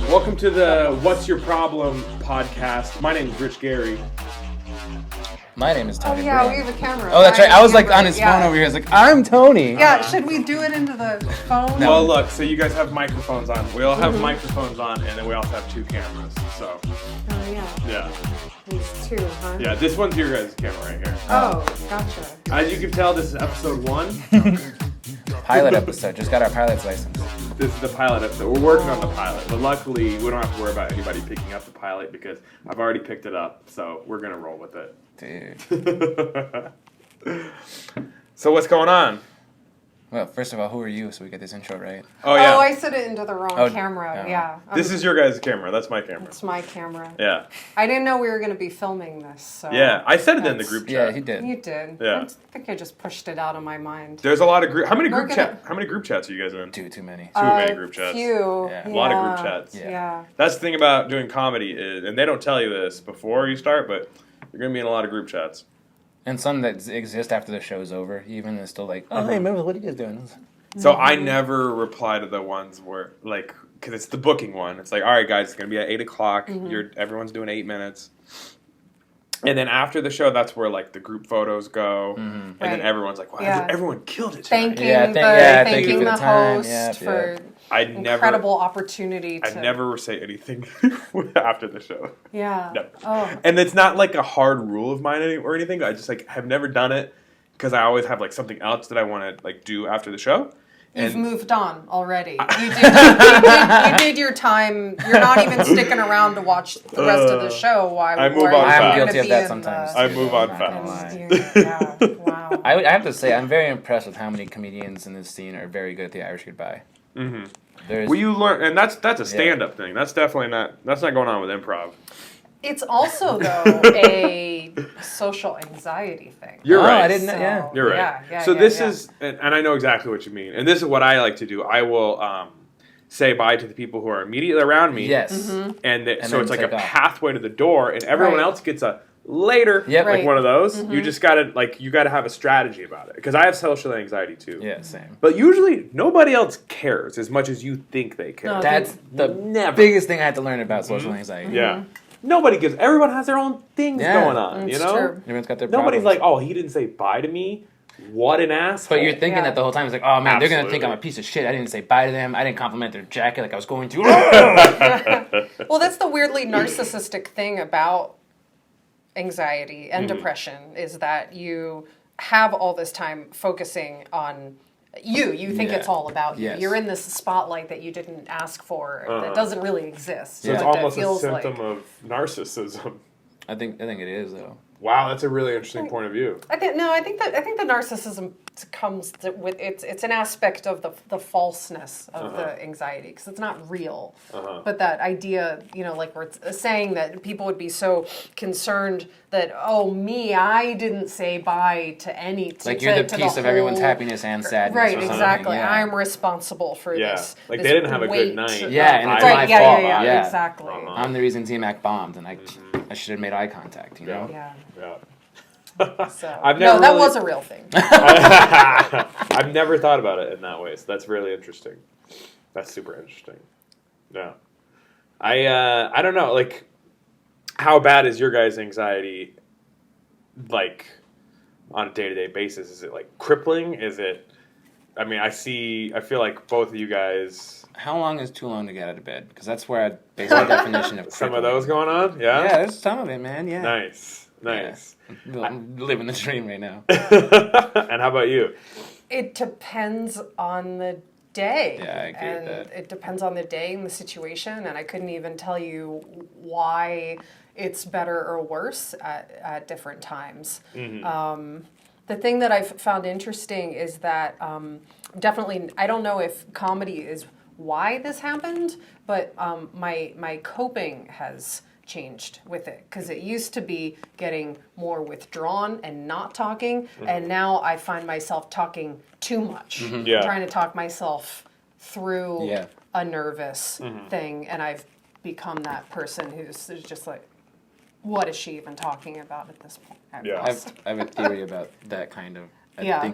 Welcome to the What's Your Problem podcast. My name is Rich Gary. My name is Tony. Oh yeah, Brand. we have a camera. Oh, that's right. I was like on his phone over here. I was like, I'm Tony. Yeah, should we do it into the phone? No. Well, look, so you guys have microphones on. We all have microphones on, and then we also have two cameras. So, Oh yeah, yeah. these two, huh? Yeah, this one's your guys' camera right here. Oh, gotcha. As you can tell, this is episode 1. Pilot episode. Just got our pilot's license. This is the pilot episode. We're working on the pilot, but luckily we don't have to worry about anybody picking up the pilot because I've already picked it up, so we're going to roll with it. Dude. So what's going on? Well, first of all, who are you so we get this intro right? Oh, yeah. Oh, I set it into the wrong Oh, camera. no. Yeah. This is your guys' camera. That's my camera. It's my camera. Yeah. I didn't know we were going to be filming this. So Yeah, I said it in the group chat. Yeah, he did. You did. Yeah. I think I just pushed it out of my mind. There's a lot of group. How many We're group gonna- How many group chats are you guys in? Too many. Too many group chats. Few. Yeah. A lot of group chats. Yeah. That's the thing about doing comedy is, and they don't tell you this before you start, but you're gonna be in a lot of group chats. And some that exist after the show's over, even is still like, oh, hey, remember what are you guys doing? So I never reply to the ones where, like, because it's the booking one. It's like, all right, guys, it's gonna be at 8 o'clock. Everyone's doing 8 minutes. And then after the show, that's where like the group photos go, and then Right. everyone's like, "Wow, Yeah. everyone killed it tonight." Thanking Yeah, the, thank you thanking for the the time. host Yep, for I never, incredible opportunity to. I never say anything after the show. Yeah. No. Oh. And it's not like a hard rule of mine or anything. I just like have never done it because I always have like something else that I want to like do after the show. You've And moved on already. You did your time. You're not even sticking around to watch the rest of the show. Why? I move why on are you fast. I'm gonna guilty of be that in sometimes. I the- move on I'm not gonna fast. lie. Yeah. Wow. I have to say, I'm very impressed with how many comedians in this scene are very good at the Irish Goodbye. Mm-hmm. There's, Well, you learn, and that's a stand-up thing. That's definitely not. That's not going on with improv. It's also though a social anxiety thing. You're Oh, right. I didn't know. Yeah. You're right. Yeah, so yeah, this yeah. is, and I know exactly what you mean. And this is what I like to do. I will say bye to the people who are immediately around me. Yes. And so then it's like a take off. pathway to the door, and everyone Right. else gets a later, Yep. like Right. one of those. You just gotta you gotta have a strategy about it because I have social anxiety too. Yeah, same. But usually nobody else cares as much as you think they care. No, That's the Never. biggest thing I had to learn about social anxiety. Yeah. Nobody gives. Everyone has their own things Yeah. going on. It's you know. true. Everyone's got their Nobody's problems. like, oh, he didn't say bye to me. What an asshole. But you're thinking Yeah. that the whole time. It's like, oh man, they're gonna think Absolutely. I'm a piece of shit. I didn't say bye to them. I didn't compliment their jacket like I was going to. Well, that's the weirdly narcissistic thing about anxiety and depression is that you have all this time focusing on you. You think Yeah. it's all about you. Yes. You're in this spotlight that you didn't ask for that doesn't really exist. So it's but that almost a feels symptom like. of narcissism. I think it is though. Wow, that's a really interesting point of view. I think the narcissism comes with it's an aspect of the falseness of the anxiety because it's not real. But that idea, like we're saying that people would be so concerned that I didn't say bye to any Like you're the piece of everyone's whole- happiness and sadness. Right, or something. exactly. Yeah. I'm responsible for Yeah. this. Like, this they didn't have a good weight night. of- Yeah, and it's right, my yeah, fault. Yeah, Yeah. exactly. I'm the reason T-Mac bombed, and I should have made eye contact. You know. Yeah. Yeah. So I've never that really- was a real thing. I've never thought about it in that way, so that's really interesting. That's super interesting. Yeah. I don't know, like, how bad is your guys' anxiety, like, on a day-to-day basis? Is it, like, crippling? Is it, I mean, I feel like both of you guys, How long is too long to get out of bed? Because that's where I base my definition of some of crippling. those going on? Yeah? Yeah, there's some of it, man. Yeah. Nice. I'm living the dream right now. And how about you? It depends on the day. Yeah, I agree and with that. it depends on the day and the situation, and I couldn't even tell you why it's better or worse at different times. The thing that I've found interesting is that definitely, I don't know if comedy is why this happened, but my coping has changed with it because it used to be getting more withdrawn and not talking, and now I find myself talking too much, Yeah. trying to talk myself through Yeah. a nervous thing, and I've become that person who's just like, what is she even talking about at this point? at Yeah. best. I have a theory about that kind of. Yeah.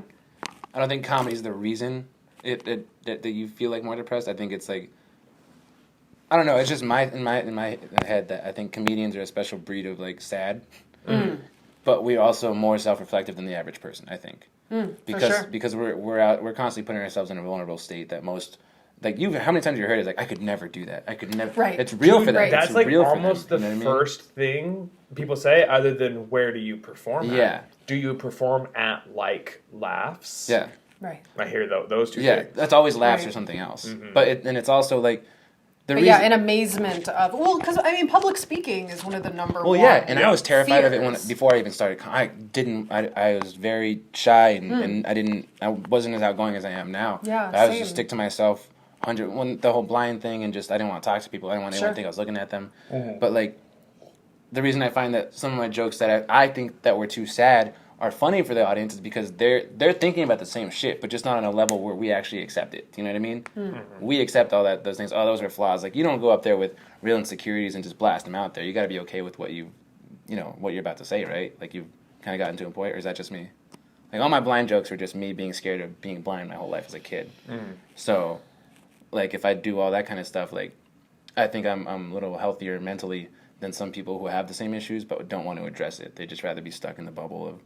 I don't think comedy is the reason that you feel like more depressed. I think it's like, I don't know. It's just in my head that I think comedians are a special breed of like sad, but we're also more self-reflective than the average person. I think because we're constantly putting ourselves in a vulnerable state that most. Like how many times you heard it? Like I could never do that. I could never. Right. It's real for them. Right. That's It's like real for almost them, the you know what I mean? first thing people say, other than where do you perform at? Yeah. Do you perform at like laughs? Yeah. Right. I hear those two Yeah, things. that's always laughs Right. or something else. Mm-hmm. But and it's also like the But reason. yeah, in amazement of because I mean, public speaking is one of the number one. Well, yeah, and I was terrified of it fears. before I even started. I was very shy and I wasn't as outgoing as I am now. Yeah, I was same. just stick to myself. When the whole blind thing and just I didn't want to talk to people. I didn't want anyone Sure. to think I was looking at them. But like, the reason I find that some of my jokes that I think that were too sad are funny for the audience is because they're thinking about the same shit, but just not on a level where we actually accept it. Do you know what I mean? We accept all those things. Oh, those are flaws. Like you don't go up there with real insecurities and just blast them out there. You got to be okay with what what you're about to say, right? Like you've kind of gotten to a point, or is that just me? Like all my blind jokes are just me being scared of being blind my whole life as a kid. So, like if I do all that kind of stuff, like I think I'm a little healthier mentally than some people who have the same issues but don't want to address it. They just rather be stuck in the bubble of,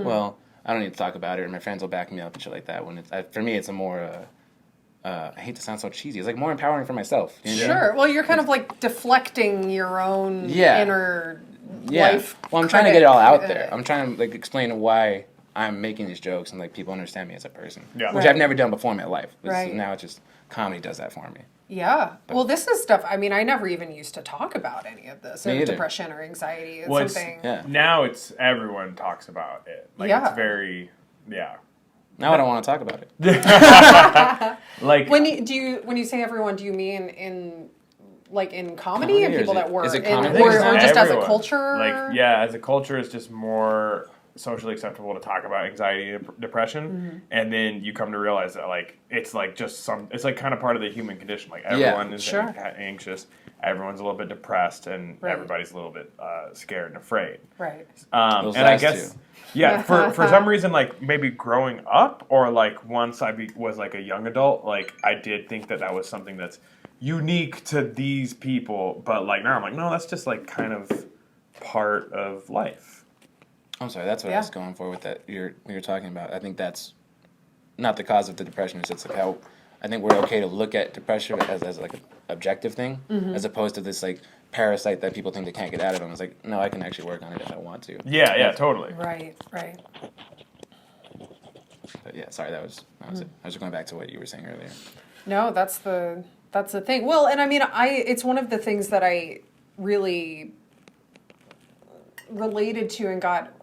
well, I don't need to talk about it, or my friends will back me up and shit like that. When for me, it's a more, I hate to sound so cheesy, it's like more empowering for myself. You know? Sure. Well, you're kind of like deflecting your own Yeah. inner Yeah. life. Well, I'm trying to get it all out critic. there. I'm trying to like explain why I'm making these jokes and like people understand me as a person. Yeah. Which Right. I've never done before in my life. Right. Now it's just comedy does that for me. Yeah. Well, this is stuff. I mean, I never even used to talk about any of this, Me or either. depression or anxiety. It's Well, it's- something. Yeah. Now it's everyone talks about it. Like Yeah. it's very Now I don't want to talk about it. like When you say everyone, do you mean in comedy Comedy, and or people is it- that work, is it in, comedy? or, I think or it's just as a everyone. culture? Like yeah, as a culture, it's just more socially acceptable to talk about anxiety and depression, and then you come to realize that like it's like just it's like kind of part of the human condition. Like everyone is Sure. anxious, everyone's a little bit depressed, and Right. everybody's a little bit scared and afraid. Right. Those And I last guess, two. yeah, for some reason, like maybe growing up or like once was like a young adult, like I did think that was something that's unique to these people. But like now I'm like, no, that's just like kind of part of life. I'm sorry, that's what I Yeah. was going for with that you're talking about. I think that's not the cause of the depression. It's like how I think we're okay to look at depression as like an objective thing, as opposed to this like parasite that people think they can't get out of them. It's like, no, I can actually work on it if I want to. Yeah, totally. Right. Right. But yeah, sorry, that was it. I was going back to what you were saying earlier. No, that's the thing. Well, and I mean, it's one of the things that I really related to and got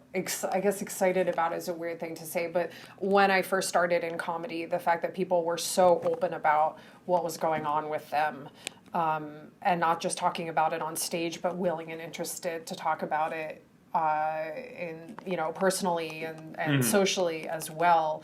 I guess excited about is a weird thing to say, but when I first started in comedy, the fact that people were so open about what was going on with them, and not just talking about it on stage, but willing and interested to talk about it personally and socially as well,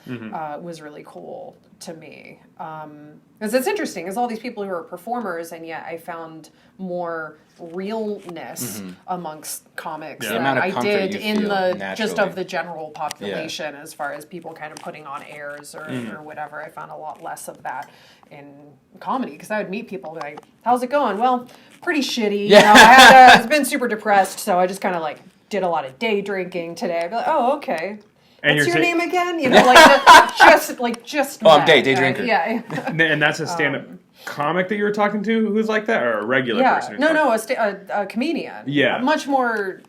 was really cool to me. Because it's interesting, is all these people who are performers, and yet I found more realness amongst comics The than amount of I comfort did you in feel the just naturally. of the general population, as far as people kind of putting on airs or whatever. I found a lot less of that in comedy, because I would meet people like, how's it going? Well, pretty shitty. Yeah. You know, I've been super depressed, so I just kind of like did a lot of day drinking today. I'd be like, oh, okay. And What's you're your sa- name again? You know, like just. Oh, I'm that, day drinker. Yeah. And that's a stand-up comic that you were talking to who's like that, or a regular person? Yeah. who's No, like- a comedian. Yeah. Much more.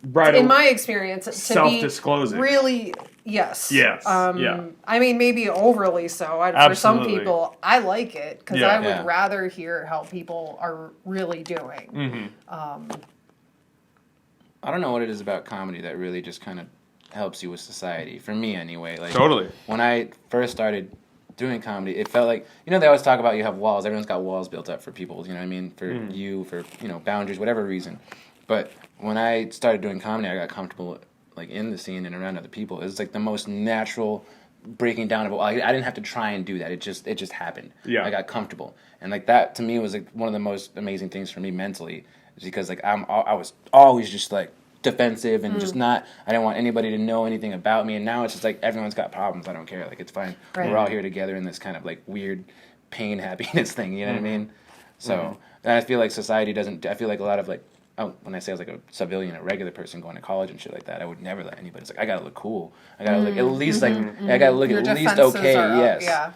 Right. In my experience, to Self-disclosing. be really, yes. Yes, yeah. I mean, maybe overly so. For some Absolutely. people, I like it because Yeah. I would Yeah. rather hear how people are really doing. I don't know what it is about comedy that really just kind of helps you with society. For me, anyway. Like Totally. When I first started doing comedy, it felt like, they always talk about you have walls. Everyone's got walls built up for people. You know what I mean? For you, for boundaries, whatever reason. But when I started doing comedy, I got comfortable like in the scene and around other people. It was like the most natural breaking down of it. I didn't have to try and do that. It just happened. Yeah. I got comfortable, and like that to me was like one of the most amazing things for me mentally, is because like I was always just like defensive and just not. I didn't want anybody to know anything about me. And now it's just like everyone's got problems. I don't care. Like it's fine. Right. We're all here together in this kind of like weird pain happiness thing. You know what I mean? So and I feel like society doesn't. I feel like a lot of like. Oh, when I say I was like a civilian, a regular person going to college and shit like that, I would never let anybody. It's like I gotta look cool. I gotta look at least like I gotta look Your at least defenses okay. are up, Yes. Yeah.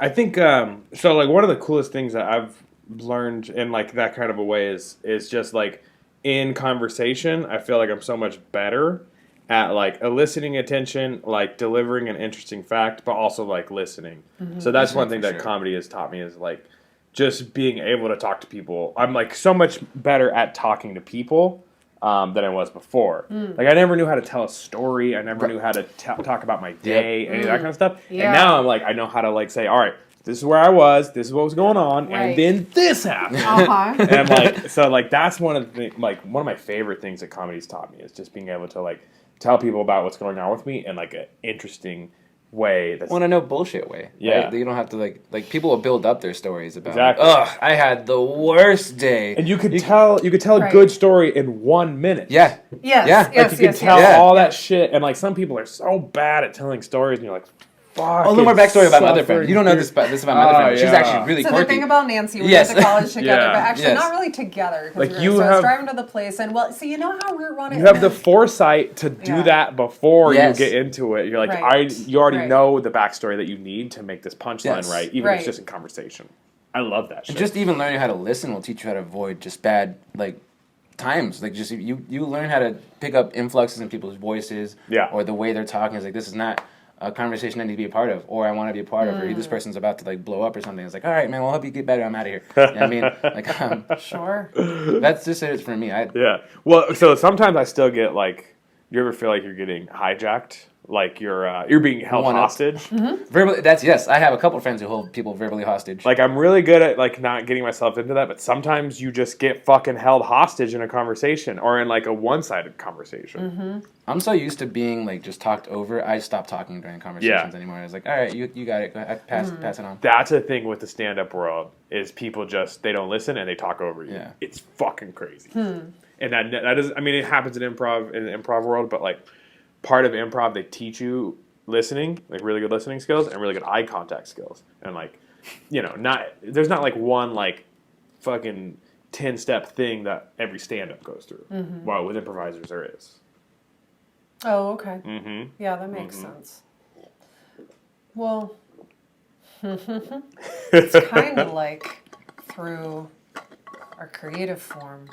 I think so. Like one of the coolest things that I've learned in like that kind of a way is just like in conversation. I feel like I'm so much better at like eliciting attention, like delivering an interesting fact, but also like listening. So that's one thing for that sure. comedy has taught me is like just being able to talk to people. I'm like so much better at talking to people than I was before. Like I never knew how to tell a story. I never knew how to talk about my day, any of that kind of stuff. Yeah. And now I'm like, I know how to like say, all right, this is where I was, this is what was going on, Right. and then this happened. Uh-huh. And like, so like that's one of the like one of my favorite things that comedy's taught me is just being able to like tell people about what's going on with me in like an interesting way. That's Want to know bullshit way? Yeah. Right? You don't have to like people will build up their stories about. Exactly. Ugh, I had the worst day. and you could tell a Right. good story in 1 minute. Yeah. Yes. Yeah. Like Yes. you can Yes. tell yes. Yeah. all that shit, and like some people are so bad at telling stories, and you're like, fuck. A little more backstory about my other friend. You don't know this about my other friend. She's yeah. actually really So quirky. the thing about Nancy, we Yes. went to college together, Yeah. but actually Yes. not really together. Like, Because you so I was have- driving to the place, and well, so you know how Route 1 is. You have the foresight to do Yeah. that before Yes. you get into it. You're like, Right. you already Right. know the backstory that you need to make this punchline Yes. right, even if it's Right. just in conversation. I love that shit. And just even learning how to listen will teach you how to avoid just bad like times. Like just you learn how to pick up influxes in people's voices. Yeah. Or the way they're talking. It's like this is not a conversation I need to be a part of, or I want to be a part of, or this person's about to like blow up or something. It's like, all right, man, we'll help you get better. I'm out of here. You know what I mean? Like, Sure. that's just it for me. Yeah. Well, so sometimes I still get like, you ever feel like you're getting hijacked? Like you're being held One up. hostage? Verbally, that's yes. I have a couple of friends who hold people verbally hostage. Like I'm really good at like not getting myself into that, but sometimes you just get fucking held hostage in a conversation or in like a one-sided conversation. I'm so used to being like just talked over. I stopped talking during conversations anymore. I was like, all right, you got it. Go ahead. Pass it on. That's a thing with the stand-up world is people just they don't listen and they talk over you. Yeah. It's fucking crazy. And that is, I mean, it happens in the improv world, but like part of improv, they teach you listening, like really good listening skills and really good eye contact skills. And like, you know, there's not like one like fucking 10-step thing that every stand-up goes through. Well, with improvisers there is. Oh, okay. Mm-hmm. Yeah, that makes sense. Well, Mm-hmm. it's kind of like through our creative form,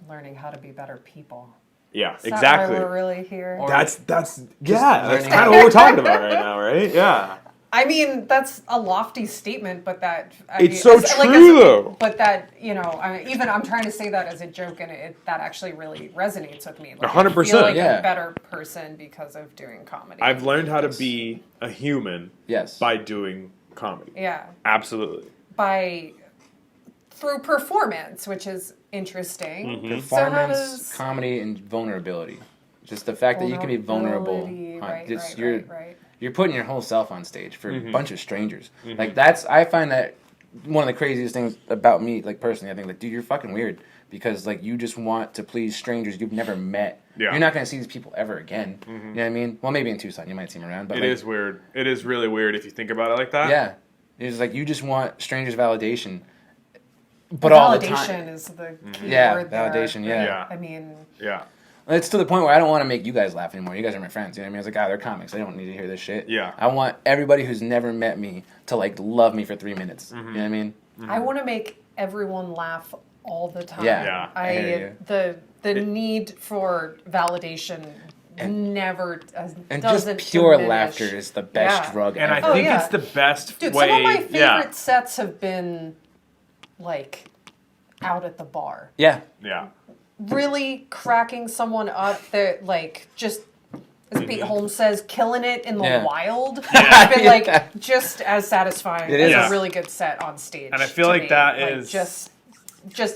learning how to be better people. Yeah, Is that exactly. why we're really here? That's that's learning kind of what we're talking about right now, right? Yeah. I mean, that's a lofty statement, but that It's so true, though. But that even I'm trying to say that as a joke, and that actually really resonates with me. Like, 100%, I feel like I'm yeah. a better person because of doing comedy. I've learned how to be a human Yes. by doing comedy. Yeah, Absolutely. through performance, which is interesting. Mm-hmm. So how Performance, does comedy, and vulnerability. Just the fact that you can be vulnerable. vulnerability, right, Just right, right. You're putting your whole self on stage for Mm-hmm. a bunch of strangers. Like I find that one of the craziest things about me, like personally, I think like, dude, you're fucking weird because like you just want to please strangers you've never met. Yeah. You're not gonna see these people ever again. You know what I mean? Well, maybe in Tucson you might see them around, but It like, is weird. It is really weird if you think about it like that. yeah, it's like you just want strangers' validation, but all the validation time. is the key Yeah, word there. validation, yeah. Yeah. I mean, Yeah. It's to the point where I don't want to make you guys laugh anymore. You guys are my friends. You know what I mean? I was like, they're comics. I don't need to hear this shit. Yeah. I want everybody who's never met me to like love me for 3 minutes. You know what I mean? I want to make everyone laugh all the time. Yeah. Yeah. I hear The need for validation never And doesn't just pure diminish. laughter is the best Yeah. drug And I ever. think yeah. it's the best Dude, way. some of my favorite yeah. sets have been like out at the bar. Yeah. Yeah. Really cracking someone up that like just as Pete Holmes says, killing it in the Yeah. wild. Has been like Yeah. just as satisfying It as is. Yeah. a really good set on stage. And I feel to like me. that Like, is- just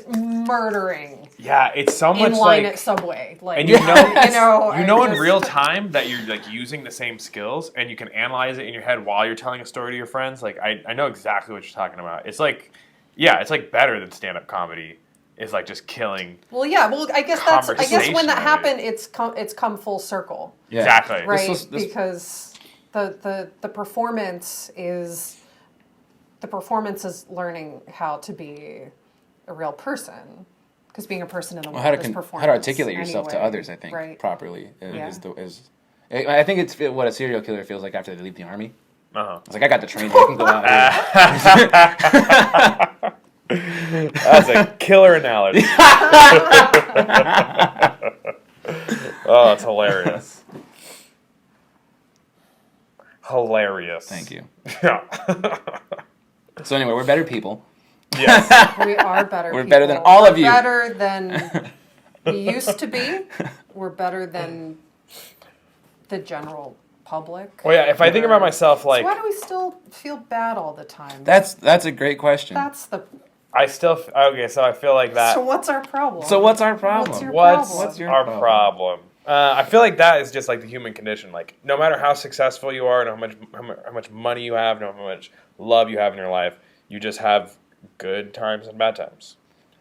murdering Yeah. It's so in much line like. at Subway. Like And you know, I in just- real time that you're like using the same skills and you can analyze it in your head while you're telling a story to your friends. Like I know exactly what you're talking about. It's like, yeah, it's like better than stand-up comedy is like just killing. Well, yeah. Well, I guess when that Conversation, happened, it's come full circle, Yeah. Exactly. right? Because the performance is learning how to be a real person. Because being a person in the world is performance. How to articulate yourself to anyway, others, I think, right? properly I think it's what a serial killer feels like after they leave the army. Uh-huh. It's like, I got the training, I can go out here. That's a killer analogy. Oh, it's hilarious. Hilarious. Thank you. Yeah. So anyway, we're better people. Yes. We are better. We're people. better than all We're of you. Better than we used to be. We're better than the general public. Well, yeah. If I think about myself, like, so why do we still feel bad all the time? That's a great question. That's the. I still okay. So I feel like that. So what's our problem? So what's our problem? What's your What's problem? What's your our problem? problem? I feel like that is just like the human condition. Like, no matter how successful you are, no how much money you have, no how much love you have in your life, you just have good times and bad times.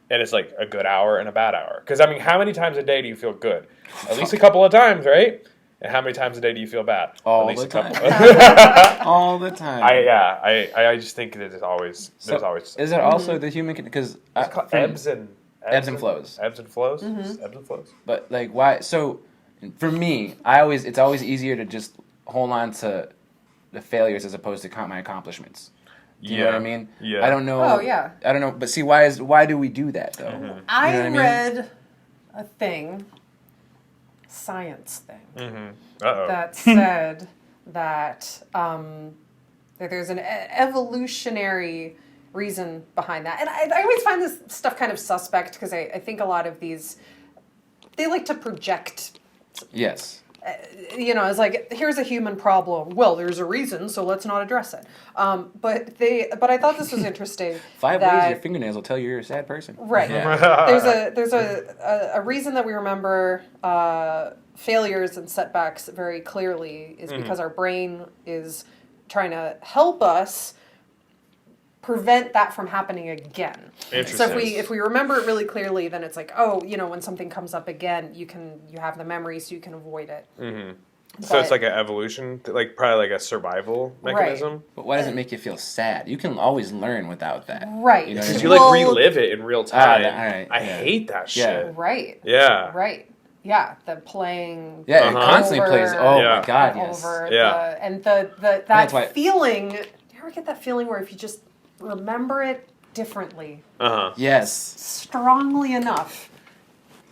And it's like a good hour and a bad hour. Because, I mean, how many times a day do you feel good? At least a couple of times, right? And how many times a day do you feel bad? All At least the a couple. time. All the time. I just think that there's always Is it also the human? Because it's called ebbs and flows. Ebbs and flows. Mm-hmm. Ebbs and flows. But like, why? So for me, it's always easier to just hold on to the failures as opposed to count my accomplishments. Do you know what I mean? Yeah. I don't know. Oh, yeah. I don't know. But see, why do we do that though? Mm-hmm. I know what I mean? read a thing, science thing, that said that there's an evolutionary reason behind that. And I always find this stuff kind of suspect because I think a lot of these, they like to project. Yes. It's like, here's a human problem. Well, there's a reason, so let's not address it. But I thought this was interesting. 5 ways your fingernails will tell you're a sad person. Right. Yeah. There's a reason that we remember failures and setbacks very clearly is because our brain is trying to help us prevent that from happening again. Interesting. So if we remember it really clearly, then it's like, oh, when something comes up again, you have the memory, so you can avoid it. Mm-hmm. So it's like an evolution, like probably like a survival mechanism. Right. But why does it make you feel sad? You can always learn without that. Right. You know what I Because mean? you Well- relive it in real time. alright, I yeah. hate that Yeah. shit. Right. Yeah. Right. Yeah. The playing. Yeah, it Uh-huh. constantly Over- plays. Oh Yeah. my god, and yes. over Yeah. that That's why- feeling. Do you ever get that feeling where if you just remember it differently, Uh-huh. Yes. strongly enough,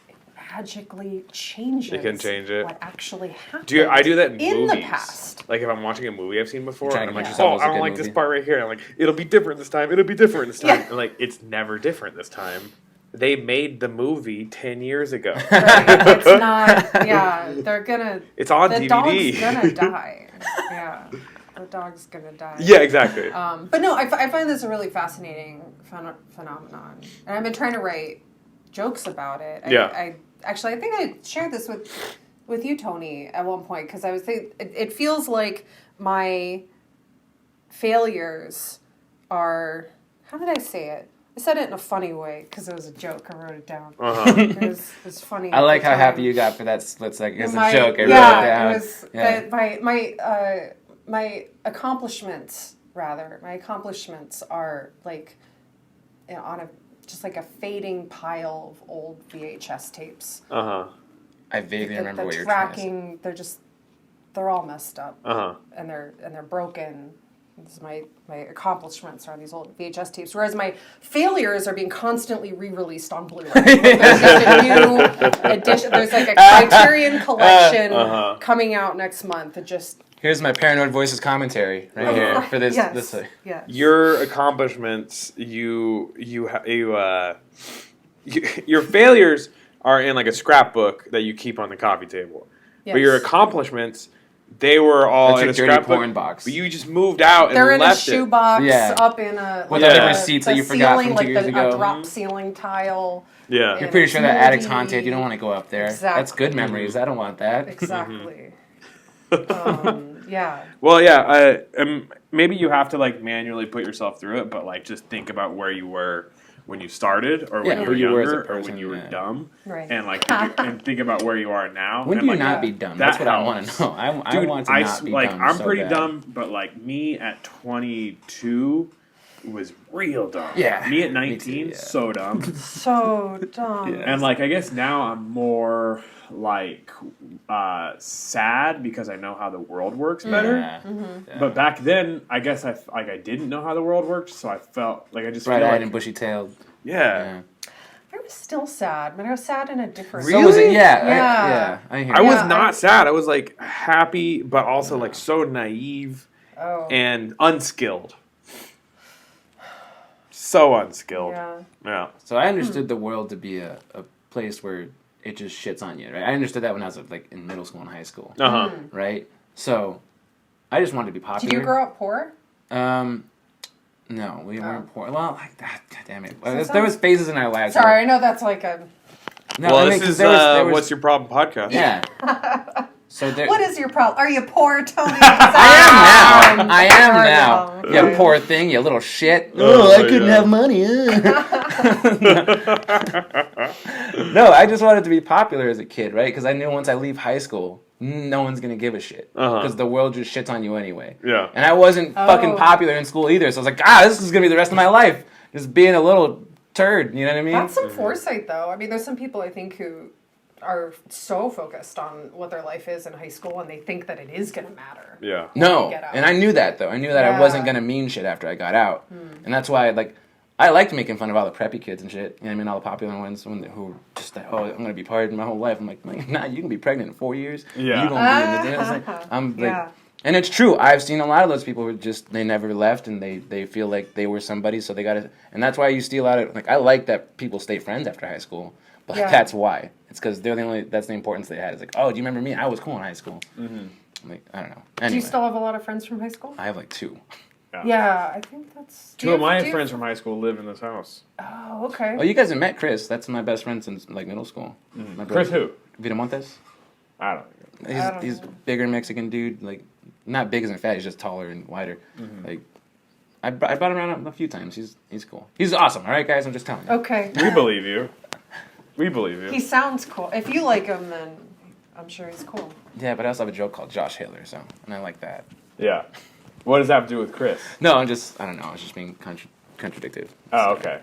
it magically changes. You can change it. What actually happened? I do that in in movies. the past. Like if I'm watching a movie I've seen before, Trying and to I'm like, make yourself oh, as a I don't good like this movie. part right here. And I'm like, it'll be different this time. It'll be different this time. Yeah. And like, it's never different this time. They made the movie 10 years ago. Right. It's not. Yeah, they're gonna. It's on the DVD. dog's gonna die. Yeah, the dog's gonna die. Yeah, exactly. But no, I find this a really fascinating phenomenon, and I've been trying to write jokes about it. I think I shared this with you, Tony, at one point because I was thinking it feels like my failures are. How did I say it? I said it in a funny way because it was a joke. I wrote it down. Uh-huh. It was funny. I like at the how time. happy you got for that split second. It's a My- joke. I wrote yeah, it down. it was. Yeah. But my accomplishments are like on a just like a fading pile of old VHS tapes. Uh-huh. I vaguely remember the what you're trying to say. tracking, they're all messed up. Uh-huh. And they're broken. This is my accomplishments are on these old VHS tapes, whereas my failures are being constantly re-released on Blu-ray. Like, there's just a new edition. There's like a Criterion collection coming out next month. It just Here's my Paranoid Voices commentary right here for this. Yes. This Yes. Your accomplishments, your failures are in like a scrapbook that you keep on the coffee table. But your Yes. accomplishments, they were all That's in your a dirty scrapbook. porn box. But you just moved out and They're in a left it. shoebox Yeah. up in a With all the receipts that you forgot from 2 years ago. a drop ceiling tile. Yeah. You're pretty sure that attic's Moldy. haunted. You don't want to go up there. Exactly. That's good memories. I don't want that. Exactly. Yeah. Well, yeah. Maybe you have to like manually put yourself through it, but like just think about where you were when you started or Yeah, when you who were you were as a younger or when person, you were yeah. dumb, Right. and like think about where you are now. When and do you like, not be dumb? that That's what I want helps. to know. I Dude, want to I not be like dumb. I'm so pretty bad. dumb, but like me at 22 was real dumb. Yeah, Me at me 19, too, yeah. so dumb. So dumb. Yeah. And like I guess now I'm more like sad because I know how the world works better. Yeah. Mm-hmm. Yeah. But back then, I guess I didn't know how the world worked, so I felt like I just feel bright-eyed like and bushy-tailed. yeah. I was still sad, but I was sad in a different So was it? Really? Yeah. Yeah. I hear I you. was Yeah, not I- sad. I was like happy, but also like so naive Oh. and unskilled. So unskilled. Yeah. Yeah. So I understood the world to be a place where it just shits on you, right? I understood that when I was like in middle school and high school, Uh huh. right? So I just wanted to be Did popular. you grow up poor? No, we weren't poor. Well, like that. God damn it. So There was phases in our lives. Sorry, I know that's like a. No, Well, I mean, this 'cause is there was, What's Your Problem podcast. Yeah. So there. What is your problem? Are you poor, Tony? I am now. I am Sorry, now. y'all. You poor thing. You little shit. Oh, I couldn't yeah. have money. No, I just wanted to be popular as a kid, right? Because I knew once I leave high school, no one's gonna give a shit Uh-huh. because the world just shits on you anyway. Yeah. And I wasn't fucking Oh. popular in school either, so I was like, this is gonna be the rest of my life, just being a little turd. You know what I mean? That's some foresight, though. I mean, there's some people I think who are so focused on what their life is in high school, and they think that it is going to matter. Yeah. No, Get out. and I knew that though. I knew that I Yeah. wasn't gonna mean shit after I got out, and that's why I liked making fun of all the preppy kids and shit. You know what I mean? All the popular ones who were just like, I'm gonna be partied my whole life. I'm like, nah, you can be pregnant in 4 years. Yeah. You gonna be in the I was like, I'm like, Yeah. and it's true. I've seen a lot of those people who just they never left and they feel like they were somebody, so they got to. And that's why you see a lot of like I like that people stay friends after high school, but Yeah. that's why. It's because they're the only. That's the importance they had. It's like, oh, do you remember me? I was cool in high school. Mm-hmm. I'm like, I don't know. Anyway, Do you still have a lot of friends from high school? I have like 2. Yeah, I think that's. do Two you of have- my do you- friends from high school live in this house. Oh, okay. Oh, you guys have met Chris. That's my best friend since like middle school. My Chris brother. who? Vitamontes. I don't know. I don't He's know. bigger Mexican dude. Like not big as in fat. He's just taller and wider. Like I brought him around a few times. He's cool. He's awesome. All right, guys. I'm just telling you. Okay. We believe you. We believe you. He sounds cool. If you like him, then I'm sure he's cool. Yeah, but I also have a joke called Josh Hitler, so and I like that. Yeah. What does that have to do with Chris? No, I don't know. I was just being contradictive. Oh, okay.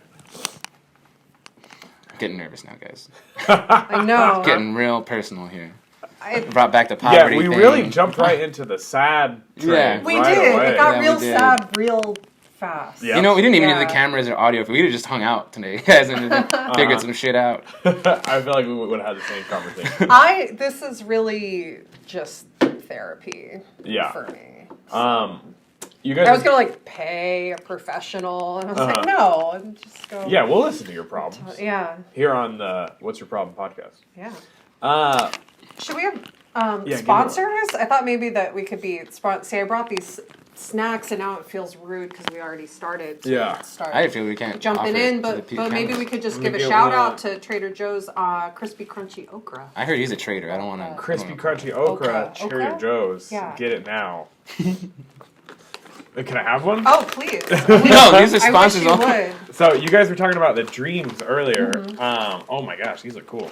I'm getting nervous now, guys. I know. Getting real personal here. I, Brought back the Yeah, poverty we thing. really jumped right into the sad train Yeah. we right did. away. It got Yeah, we real did. sad real fast. Yeah. You know, we didn't even need Yeah. the cameras or audio. We would have just hung out today, guys, and figured some shit out. I feel like we would have had the same conversation. This is really just therapy Yeah. for me. You guys. I was gonna like pay a professional, and I was like, no, and just go. Yeah, we'll listen to your problems Yeah. here on the What's Your Problem podcast. Yeah. Should we have Yeah, give me sponsors? I thought maybe that we could be say I brought these snacks, and now it feels rude because we already started. Yeah. Start I feel we can't jumping offer in, it to but the but maybe cameras. we could just Let me give a get shout one out out. to Trader Joe's crispy crunchy okra. I heard he's a traitor. I don't want to. Crispy Crunchy Okra, Okra? Trader Joe's. Yeah. Get it now. Can I have one? Oh please! No, these are I wish sponsors you only. would. So you guys were talking about the dreams earlier. Oh my gosh, these are cool.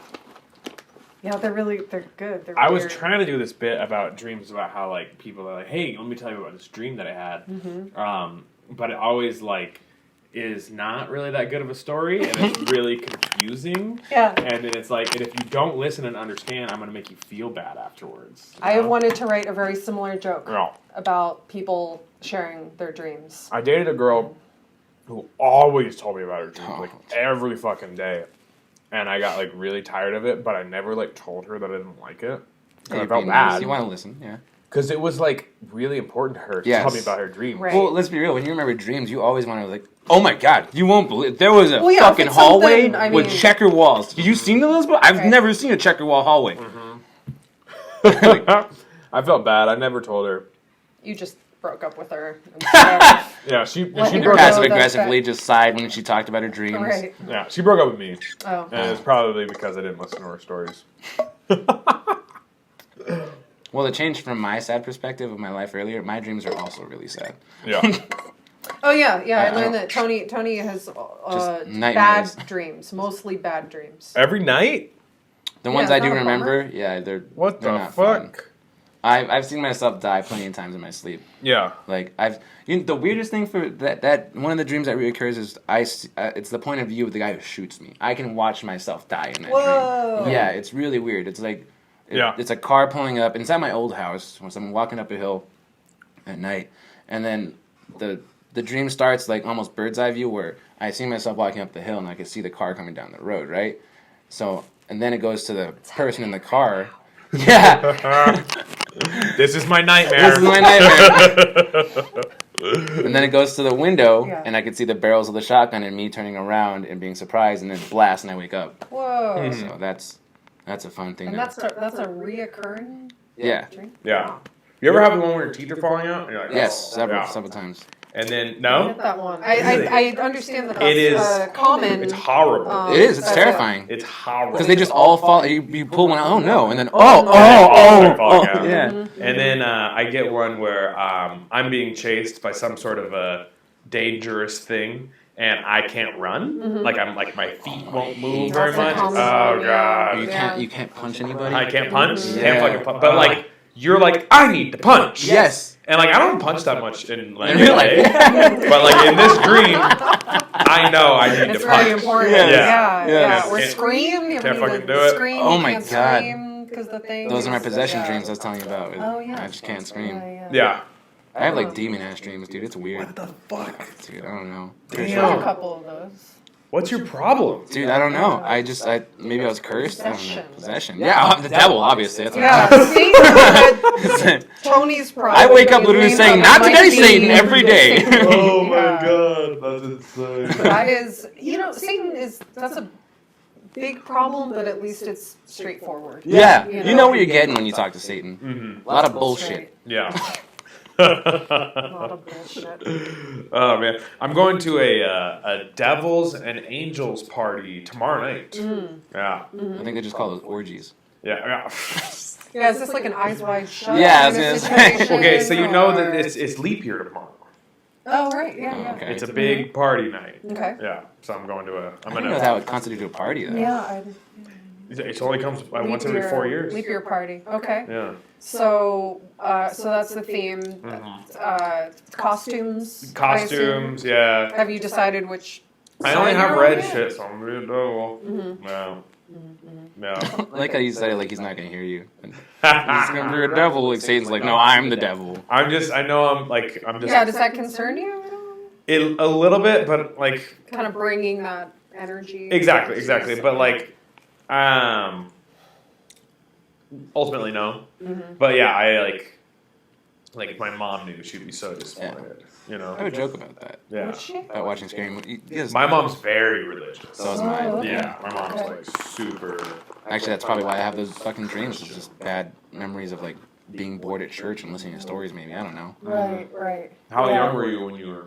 Yeah, they're good. They're I was weird. trying to do this bit about dreams, about how like people are like, hey, let me tell you about this dream that I had. But it always like is not really that good of a story, and it's really confusing. Yeah. And then it's like, and if you don't listen and understand, I'm gonna make you feel bad afterwards. you I know? wanted to write a very similar joke No. about people sharing their dreams. I dated a girl who always told me about her dreams, Oh. like every fucking day. And I got like really tired of it, but I never like told her that I didn't like it. 'Cause I felt bad. You want to listen, yeah. Because it was like really important to her to Yes. tell me about her dreams. Right. Well, let's be real. When you remember dreams, you always want to like, oh my god, you won't believe there was a Well, yeah, if fucking it's hallway something, I with mean- checker walls. Did you seen those? I've Okay. never seen a checker wall hallway. I felt bad. I never told her. You just broke up with her. instead. Yeah, she Letting she her broke know up. Passive that- aggressively just sighed when she talked about her dreams. right. Yeah, she broke up with me, Oh. and it's probably because I didn't listen to her stories. Well, the change from my sad perspective of my life earlier, my dreams are also really sad. Yeah. Oh yeah, yeah. I I learned don't- that Tony has bad nightmares. dreams, mostly bad dreams. Every night? The ones Yeah, I it's do not a bummer. remember, yeah, they're What they're the not fun. fuck? I've seen myself die plenty of times in my sleep. Yeah. Like the weirdest thing for that one of the dreams that reoccurs is it's the point of view of the guy who shoots me. I can watch myself die in that Whoa. dream. Yeah, it's really weird. It's like Yeah. it's a car pulling up inside my old house when I'm walking up a hill at night, and then the dream starts like almost bird's eye view where I see myself walking up the hill and I can see the car coming down the road, right? So and then it goes to the person in the car. Yeah. This is my nightmare. This is my nightmare. And then it goes to the window, Yeah. and I can see the barrels of the shotgun and me turning around and being surprised, and then blast, and I wake up. Whoa. So that's a fun thing. And to- that's a reoccurring yeah. dream. Yeah. You ever have the one where your teeth are falling out? And you're like, Yes, oh, yeah. several times. And then, I no? get that one. Really? I understand that that's It is- common. It's horrible. It is. It's that's terrifying. It's horrible. Because they just all fall. You pull one out. Oh no! And then Yeah. yeah. And then I get one where I'm being chased by some sort of a dangerous thing, and I can't run. Like my feet won't move very That's a much. common Oh one, god. yeah. You can't punch anybody. I can't punch. Yeah. Can't fucking punch. But like you're like I need to punch. Yes. And like I don't punch that much in like In real life. but like in this dream, I know I need It's to punch. very important. Yeah. Yeah, Yeah. yeah. Or Can't- scream. You can't need fucking to do it. Scream. Oh you my can't God. Scream because the thing. Those are my is- possession yeah. dreams I was telling you about. Oh yeah. I just can't scream. Yeah. I have like demon ass dreams, dude. It's weird. What the fuck? Dude, I don't know. There's Damn. a couple of those. What's your problem? Dude, I don't know. Maybe I was cursed. I don't know. Possession. Possession. Yeah, the devil, obviously. That's what Yeah. See, I'm Tony's problem. I wake up literally saying, "Not today, Satan," every day. Oh my Yeah. god, that's insane. That is, Satan that's a big problem, but at least it's straightforward. Yeah, You you know what you're getting when you talk to Satan. Mm-hmm. A lot of bullshit. Straight. Yeah. A lot of bullshit. Oh man, I'm going to a devils and angels party tomorrow night. Yeah, I think they just call those orgies. yeah. Yeah, is this like an eyes wide shut? Yeah, I was kind of gonna say. situation, Okay, so you know that or- it's leap year tomorrow. Oh right, yeah, yeah. Okay. It's a big party night. Okay. Yeah, so I'm going to I don't know how it constitutes a party though. Yeah, It only comes once every 4 years. Leap year party. Okay. Yeah. So, so that's the theme. Costumes. I assume. Costumes, yeah. Have you decided which? I only side have you're red on? shit, so I'm gonna do. Mm-hmm. No. No. I like how you said it like he's not gonna hear you. And he's gonna be a devil. Like Satan's like, no, I'm the devil. I know I'm just Yeah. Does that concern you at all? a little bit, but like Kind of bringing that energy. exactly. But like, ultimately no. Mm-hmm. But yeah, I like if my mom knew, she'd be so disappointed. You I have know? a joke about that. Yeah. Would she? About watching scary movies. Yes. My mom's very religious. So is mine. Oh, Yeah, my mom's Okay. like super. Actually, that's probably why I have those fucking dreams. It's just bad memories of like being bored at church and listening to stories. Maybe I don't know. Right. Right. How Yeah. young were you when you were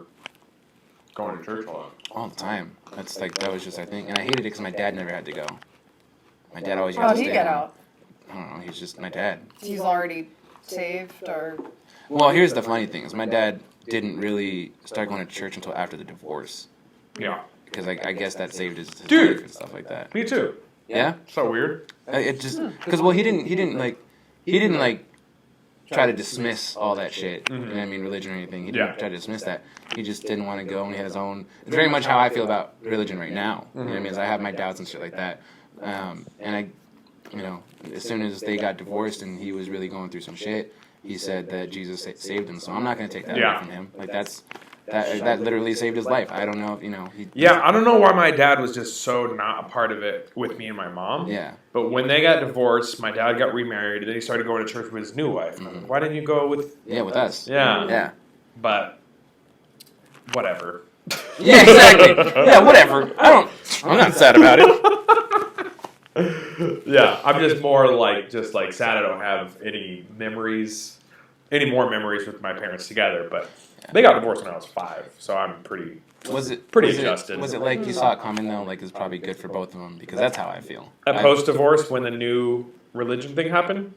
going to church a lot? All the time. That's like that was just I think, and I hated it because my dad never had to go. My dad always. How'd used to he stay get home. out? I don't know. He's just my dad. He's already saved, or Well, here's the funny thing: is my dad didn't really start going to church until after the divorce Yeah. because I guess that saved his Dude. life and stuff like that. Me too. Yeah. So weird. It just because well he didn't like try to dismiss all that shit. You know what I mean, religion or anything. He didn't Yeah. try to dismiss that. He just didn't want to go, and he had his own. It's very much how I feel about religion right now. You know what I mean? Is I have my doubts and shit like that. And I, as soon as they got divorced and he was really going through some shit, he said that Jesus saved him. So I'm not gonna take that Yeah. away from him. Like that literally saved his life. I don't know if he. Yeah, I don't know why my dad was just so not a part of it with me and my mom. Yeah. But when they got divorced, my dad got remarried, and then he started going to church with his new wife. I'm like, why didn't you go with? Yeah, with us. Yeah. Yeah. But whatever. Yeah, exactly. Yeah, whatever. I'm not sad about it. Yeah, I'm just more like sad I don't have any more memories with my parents together. But they got divorced when I was 5, so I'm pretty. Was it Pretty was adjusted. Was it like you saw it coming though? Like it's probably good for both of them because that's how I feel. At post divorce, when the new religion thing happened.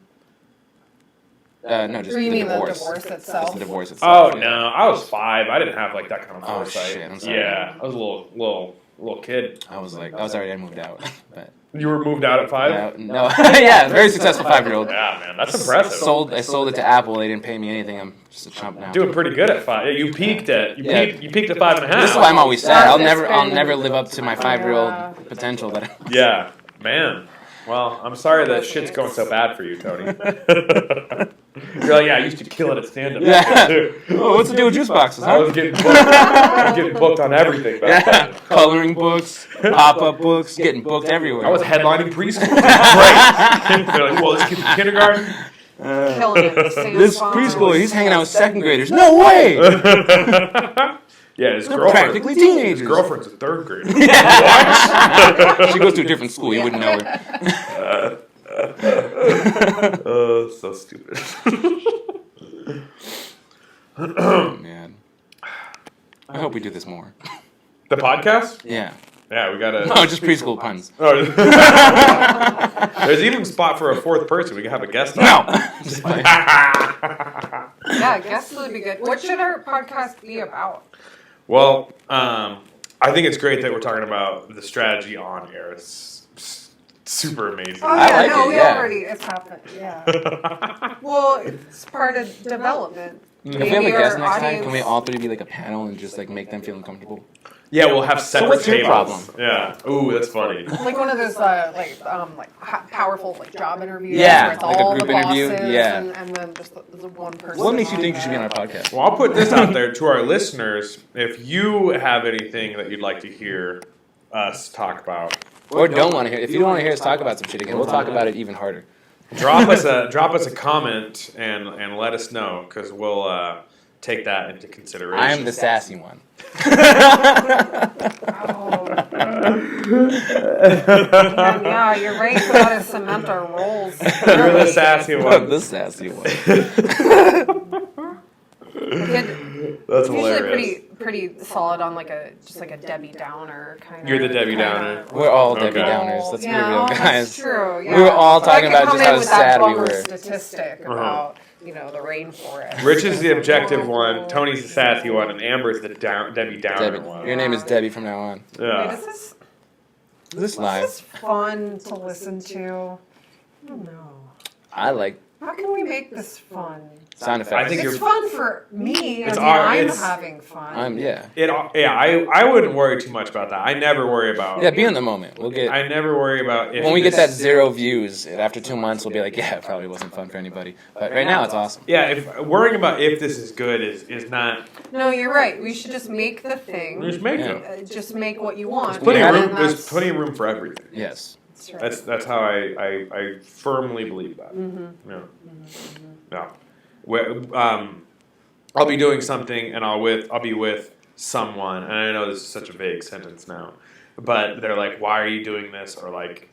No, just Or you the mean divorce. the divorce Just itself? the divorce Oh itself. yeah. no, I was 5. I didn't have like that kind of Oh, foresight. shit, I'm sorry. Yeah, I was a little kid. I was already, I moved out. But You were moved out at 5. no, yeah, very successful 5-year-old. Yeah, man, that's impressive. I sold it to Apple. They didn't pay me anything. I'm just a chump now. Doing pretty good at 5. Yeah, you peaked at Yeah. you peaked at 5.5. This is why I'm always sad. I'll That's never been- live up to my 5-year-old potential. But Yeah, man. Well, I'm sorry that shit's going so bad for you, Tony. You're like, yeah, I used to kill it at stand-up. Yeah. Oh, what's the deal with juice boxes, I huh? was getting booked on everything back Yeah, then. coloring books, pop-up books, getting booked everywhere. I was headlining preschool. Great. They're like, well, this kid's in kindergarten. Killing it. Same This spot. preschooler, he's hanging out with second graders. No way! Yeah, his They're girlfriend. practically His teenagers. girlfriend's a 3rd grader. She goes to a different school. You wouldn't know her. Oh, so stupid. Oh, man. I hope we do this more. The podcast? Yeah. Yeah, we gotta. No, just preschool puns. Oh. There's even a spot for a 4th person. We can have a guest on. No! Just playing. Yeah, guests would be good. What should our podcast be about? Well, I think it's great that we're talking about the strategy on air. It's super amazing. Oh I yeah, like no, it, we yeah. already it's happened. Yeah. Well, it's part of development. If we have a guest our next time, audience- can we all 3 be like a panel and just like make them feel uncomfortable? Yeah, we'll have separate what's your tables. problem? Yeah. Ooh, that's funny. like one of those powerful job interviews Yeah, where it's like a all group the interview, bosses yeah. and then just the one person. What makes you on think you should be on our there. podcast? Well, I'll put this out there to our listeners. If you have anything that you'd like to hear us talk about, Or don't want to hear. If you don't want to hear us talk about some shit again, we'll talk about it even harder. drop us a comment and let us know, because we'll take that into consideration. I am the sassy one. Oh. Yeah, you're right. We gotta cement our roles. You're the sassy I'm one. the sassy one. That's Usually hilarious. pretty solid on like a Debbie Downer kind of. You're the Debbie Downer. We're all Okay. Debbie Downers. Let's be yeah, real, That's guys. true. Yeah. We were all So I talking could about come just in how with sad that we bummer were. statistic about the rainforest. Rich is the objective one, Tony's the sassy one, and Amber's the Debbie Downer Debbie. one. Your name is Debbie from now on. Wait, Yeah. is this Is this live? This is fun to listen to. I don't know. I like How can we make this fun? sound effects. I think It's you're- fun for me. It's I'm it's- having fun. Yeah. I wouldn't worry too much about that. I never worry about. Yeah, be in the moment. We'll get I never worry about if when we get that this- 0 views after 2 months. We'll be like, yeah, it probably wasn't fun for anybody. But right now, it's awesome. Yeah, if worrying about if this is good is not. No, you're right. We should just make the thing. Just make Yeah. it. Just make what you want. There's plenty Yeah. of and room. There's that's- plenty of room for everything. Yes. that's right. That's how I firmly believe that. Mm-hmm. Yeah. Yeah. I'll be doing something and I'll be with someone, and I know this is such a vague sentence now, but they're like, "Why are you doing this?" or like,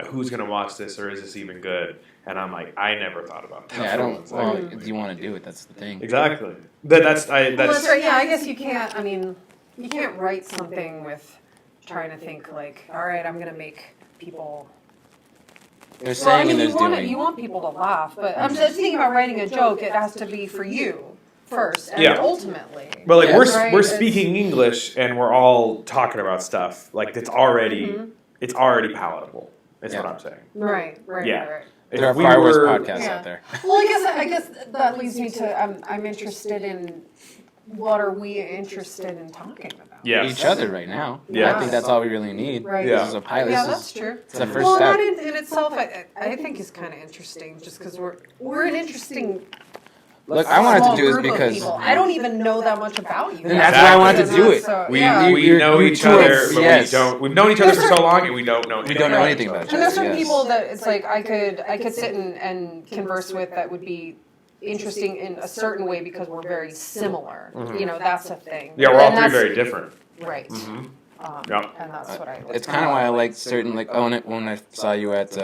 "Who's gonna watch this?" or "Is this even good?" And I'm like, I never thought about that. Yeah, I for don't. one Well, second. if you want to do it, that's the thing. Exactly. That's Well, that's right. Yeah, I guess you can't. I mean, you can't write something with trying to think like, all right, I'm gonna make people. There's Well, I saying mean, and you there's want doing. you want people to laugh, but I'm just thinking about writing a joke. It has to be for you first, and Yeah. ultimately. But like Yeah. Right, we're it's- speaking English and we're all talking about stuff like it's already palatable. Is what Yeah. I'm saying. Right, right, Yeah. right. If There are we far worse were- podcasts Yeah. out there. Well, I guess that leads me to I'm interested in what are we interested in talking about? Yes. Each other right now. Yeah. I think that's all we really need. Right. Yeah. This is a pilot. Yeah, This that's is true. it's the first Well, step. that in itself, I think is kind of interesting, just because we're an interesting. Look, I wanted small to do this group of because people. I don't even know that much about you. And that's why I wanted to do it. So, We yeah. we know You each two other, are- but yes. we don't. We've known each other for so long, and we don't know. we don't know Right. anything about each And other. there's certain yes. people that it's like I could sit and converse with that would be interesting in a certain way because we're very similar. You know, that's a thing. Yeah, we're all And three that's- very different. right. Yep. And that's what I. It's kind of why I like certain like when I saw you at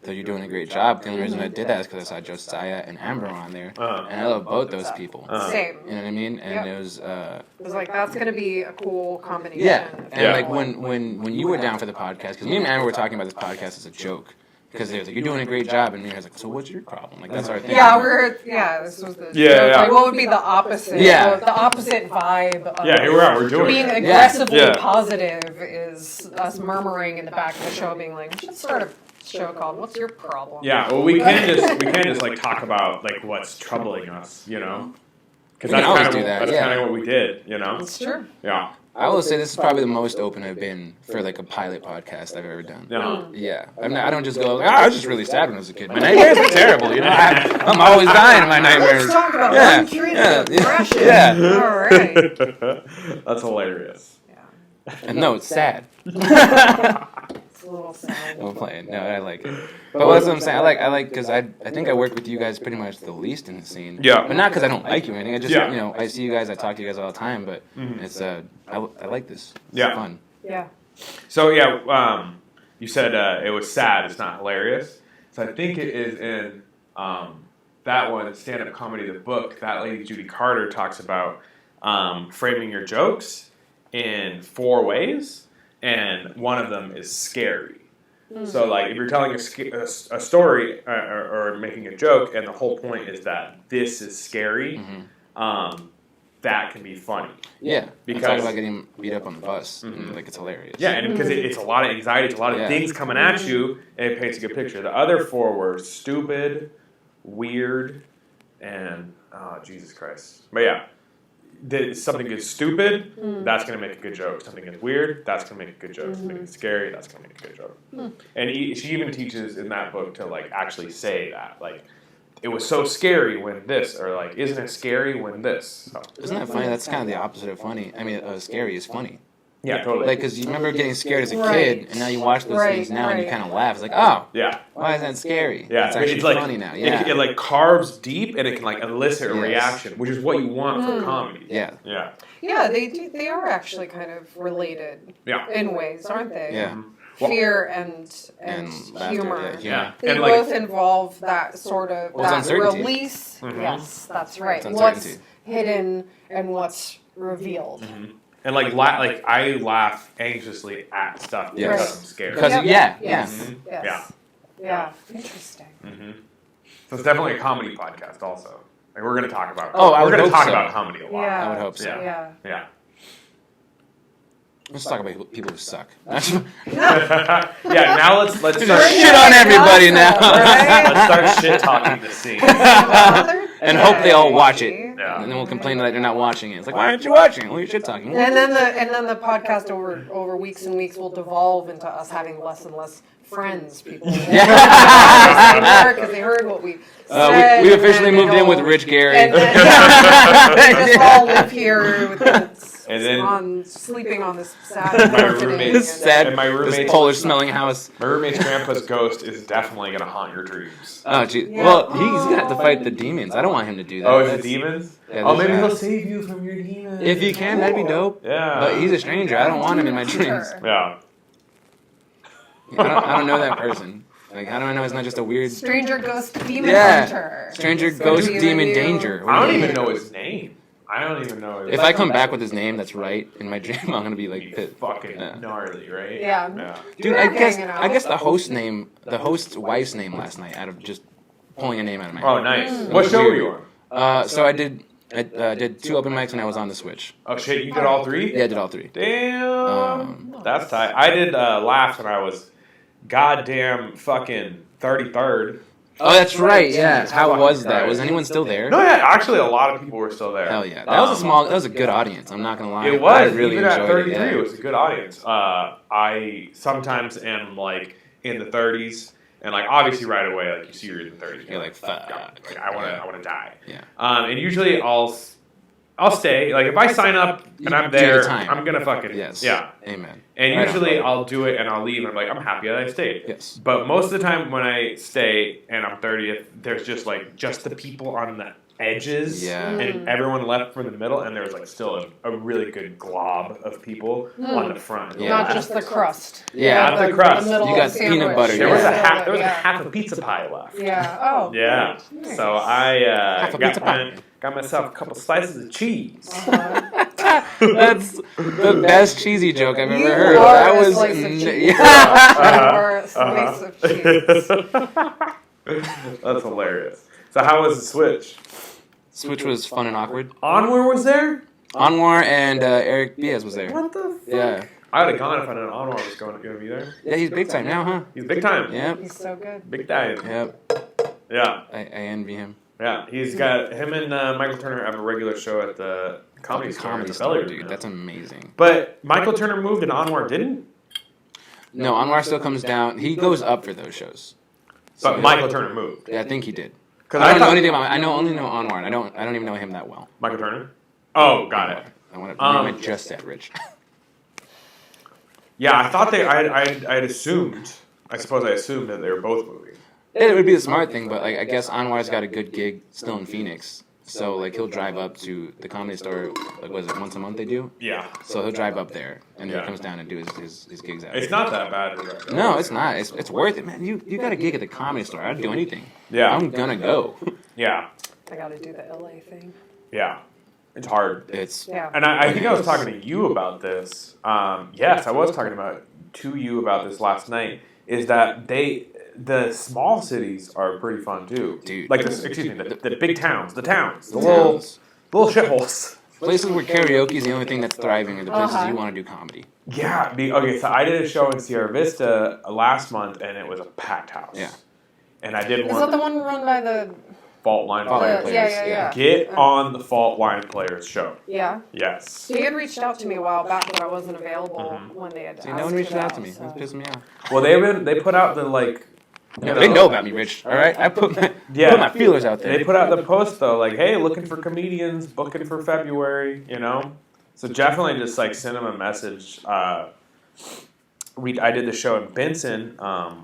that you're doing a great job. The only reason I did that is because I saw Josiah and Amber on there, and I love both those people. Same. You know what I mean? And Yep. it was It was like that's gonna be a cool combination. yeah. And Yeah. like when you were down for the podcast, because me and Amber were talking about this podcast as a joke. because they're like, you're doing a great job, and Mira's like, so what's your problem? Like that's our thing. This was the Yeah, joke. yeah. Like, what would be the opposite? Yeah. The opposite vibe of Yeah, here we are. We're doing being it. aggressively Yeah. positive is us murmuring in the back of the show, being like, we should start a show called "What's Your Problem?" Yeah, well, we can't just like talk about like what's troubling us, you know, because We can that's always kind do of that, that's yeah. kind of what we did, you know. It's true. Yeah, I will say this is probably the most open I've been for like a pilot podcast I've ever done. yeah. Yeah, I don't just go. I was just really sad when I was a kid. My nightmares were terrible. You know, I'm always dying in my nightmares. Let's talk about Yeah, one treat yeah, of depression. yeah. All right. That's hilarious. Yeah. And no, it's sad. It's a little sad. I'm playing. No, I like it. But that's what I'm saying. I like because I think I work with you guys pretty much the least in the scene. Yeah. But not because I don't like you or anything. I just Yeah. you know I see you guys. I talk to you guys all the time. But Mhm. it's I like this. It's Yeah. fun. Yeah. So yeah, you said it was sad. It's not hilarious. So I think it is in that one, stand-up comedy, the book. That lady Judy Carter talks about framing your jokes in 4 ways, and one of them is scary. So like if you're telling a story or making a joke, and the whole point is that this is scary, that can be funny. Yeah. Because- Because talk about getting beat up on the bus. And, like it's hilarious. Yeah, and because it's a lot of anxiety, it's a lot of Yeah. things coming at you, and it paints a good picture. The other 4 were stupid, weird, and Jesus Christ. But yeah, something is stupid, that's going to make a good joke. Something is weird, that's going to make a good joke. Something is scary, that's going to make a good joke. And she even teaches in that book to like actually say that, like, it was so scary when this, or like, isn't it scary when this? So, Isn't that funny? That's kind of the opposite of funny. I mean, scary is funny. yeah, totally. Like, because you remember getting scared as a Right. kid, and now you watch those Right, things now, and you right. kind of laugh. It's like, oh, Yeah. why is that scary? Yeah, It's actually it's like funny now. Yeah. it like carves deep, and it can like elicit a Yes. reaction, which is what you want from comedy. Yeah. Yeah, Yeah, they do. They are actually kind of related yeah, in ways, aren't they? Yeah. Well- Fear and laughter, humor. yeah, yeah. They And both like, involve that sort of Well, it's that uncertainty. release. Mhm. Yes, that's right. It's What's uncertainty. hidden and what's revealed. and like I laugh anxiously at stuff Yes. because I'm scared. Because Yep. yeah, Yes. Yeah. Yes. Yeah. Interesting. So it's definitely a comedy podcast, also. Like we're gonna talk about. Oh, I we're would gonna hope talk so. about comedy a lot. Yeah. I would hope so. Yeah. Yeah. Let's talk about people who suck. Yeah. Now let's start Shit on everybody now. Right? Let's start shit talking the scene. And hope they all watch it. Yeah. And then we'll complain that they're not watching it. It's like, why aren't you watching it? Well, you're shit talking. And then the podcast over weeks and weeks will devolve into us having less and less friends. People because they heard what we said. We and officially then moved they in with all- Rich Gary. And then, we just all live here with And then- sleeping on this sad My carpeting roommate- and- This sad, And my this roommate's- Polish smelling house. My roommate's grandpa's ghost is definitely gonna haunt your dreams. Oh, gee. Yeah. Well, he's gonna have to fight the demons. I don't want him to do that. Oh, is it That's- demons? Yeah, Oh, there's maybe that. he'll save you from your demons. If he can, that'd be dope. Yeah. But he's a stranger. I don't want him in my dreams. Yeah. I don't know that person. Like, how do I know it's not just a weird Stranger ghost demon Yeah. hunter. stranger It's gonna ghost be the demon new- danger? What I do don't you even mean? know his name. I don't even know his If I come back with his name that's right in my dream, I'm gonna be like, Be pissed. fucking Yeah. gnarly, right? Yeah. Dude, We're I guess hanging out. I guess the host's wife's name last night, out of just pulling a name out of my head. Oh, nice. Mm. What show were you on? So I did 2 open mics when I was on the Switch. Oh shit, you did all 3? Yeah, I did all 3. Damn. That's tight. I did Laughs when I was goddamn fucking 33rd. Oh, that's right. Yeah. How was that? Was anyone still there? No, yeah, actually a lot of people were still there. Hell yeah. That was a good audience. I'm not gonna lie. It was. I really Even at enjoyed 33, it. it Yeah. was a good audience. I sometimes am like in the 30s, and like obviously right away, like you see you're in the 30s. You're like, fuck. Like, I want to die. Yeah. And usually I'll stay. Like if I sign up and I'm Give it there, time. I'm gonna fucking Yes. yeah. Amen. And Right usually I'll do it and I'll leave and I'm like, I'm happy that I stayed. Yes. But most of the time when I stay and I'm 30th, there's just like just the people on the edges Yeah. and everyone left from the middle, and there was like still a really good glob of people on the front. Yeah. Not just the crust. Yeah. Not the crust. middle You got sandwich. peanut butter, There was a Yeah. half. There was a Yeah. half a pizza pie left. Yeah. Oh. Yeah. Nice. So I Half a pizza pie. got myself a couple slices of cheese. Uh-huh. That's the best cheesy joke I've ever You heard. are That a was slice of cheese. yeah. Or a slice of cheese. That's hilarious. So how was the Switch? Switch was fun and awkward. Anwar was there? Anwar and Eric Diaz was there. What the fuck? Yeah. I would have gone if I known Anwar was going to be there. Yeah, he's big time now, huh? He's big time. Yep. He's so good. Big time. Yep. Yeah. I envy him. Yeah. He's got him and Michael Turner have a regular show at the Comedy Store. Comedy at the store, Belly Room dude. now. That's amazing. But Michael Turner moved and Anwar didn't. No, Anwar still comes down. He goes up for those shows. So, But Michael Turner moved. Yeah, I think he did. Because I don't know anything about. Only know Anwar. I don't even know him that well. Michael Turner. Oh, got it. I want to name it just that, Rich. Yeah, I thought I'd assumed. I suppose I assumed that they were both moving. It would be the smart thing, but like I guess Anwar's got a good gig still in Phoenix, so like he'll drive up to the Comedy Store. Like, was it once a month they do? Yeah. So he'll drive up there and then Yeah. he comes down and do his gigs out. It's not that bad. No, it's not. It's worth it, man. You got a gig at the Comedy Store. I'd do anything. Yeah. I'm gonna go. Yeah. I got to do the LA thing. Yeah. It's hard. It's Yeah. And I think I was talking to you about this. Yes, I was talking to you about this last night. Is that the small cities are pretty fun too, Dude. Like the big towns, the towns. little shitholes. places where karaoke is the only thing that's thriving, are the places you want to do comedy. Yeah. Okay. So I did a show in Sierra Vista last month, and it was a packed house. Yeah. And I did Is one that the one run by the? Fault Line Fault Line Players. Players. Yeah. Get on the Fault Line Players show. Yeah. Yes. So you had reached out to me a while back, but I wasn't available when they had. See, no one reached out to me. It's pissing me off. Well, they put out the like. Yeah, they know about me, Rich. All right, I put my feelers out there. They put out the post though, like, hey, looking for comedians, booking for February, you know. So definitely just like send them a message. I did the show in Benson,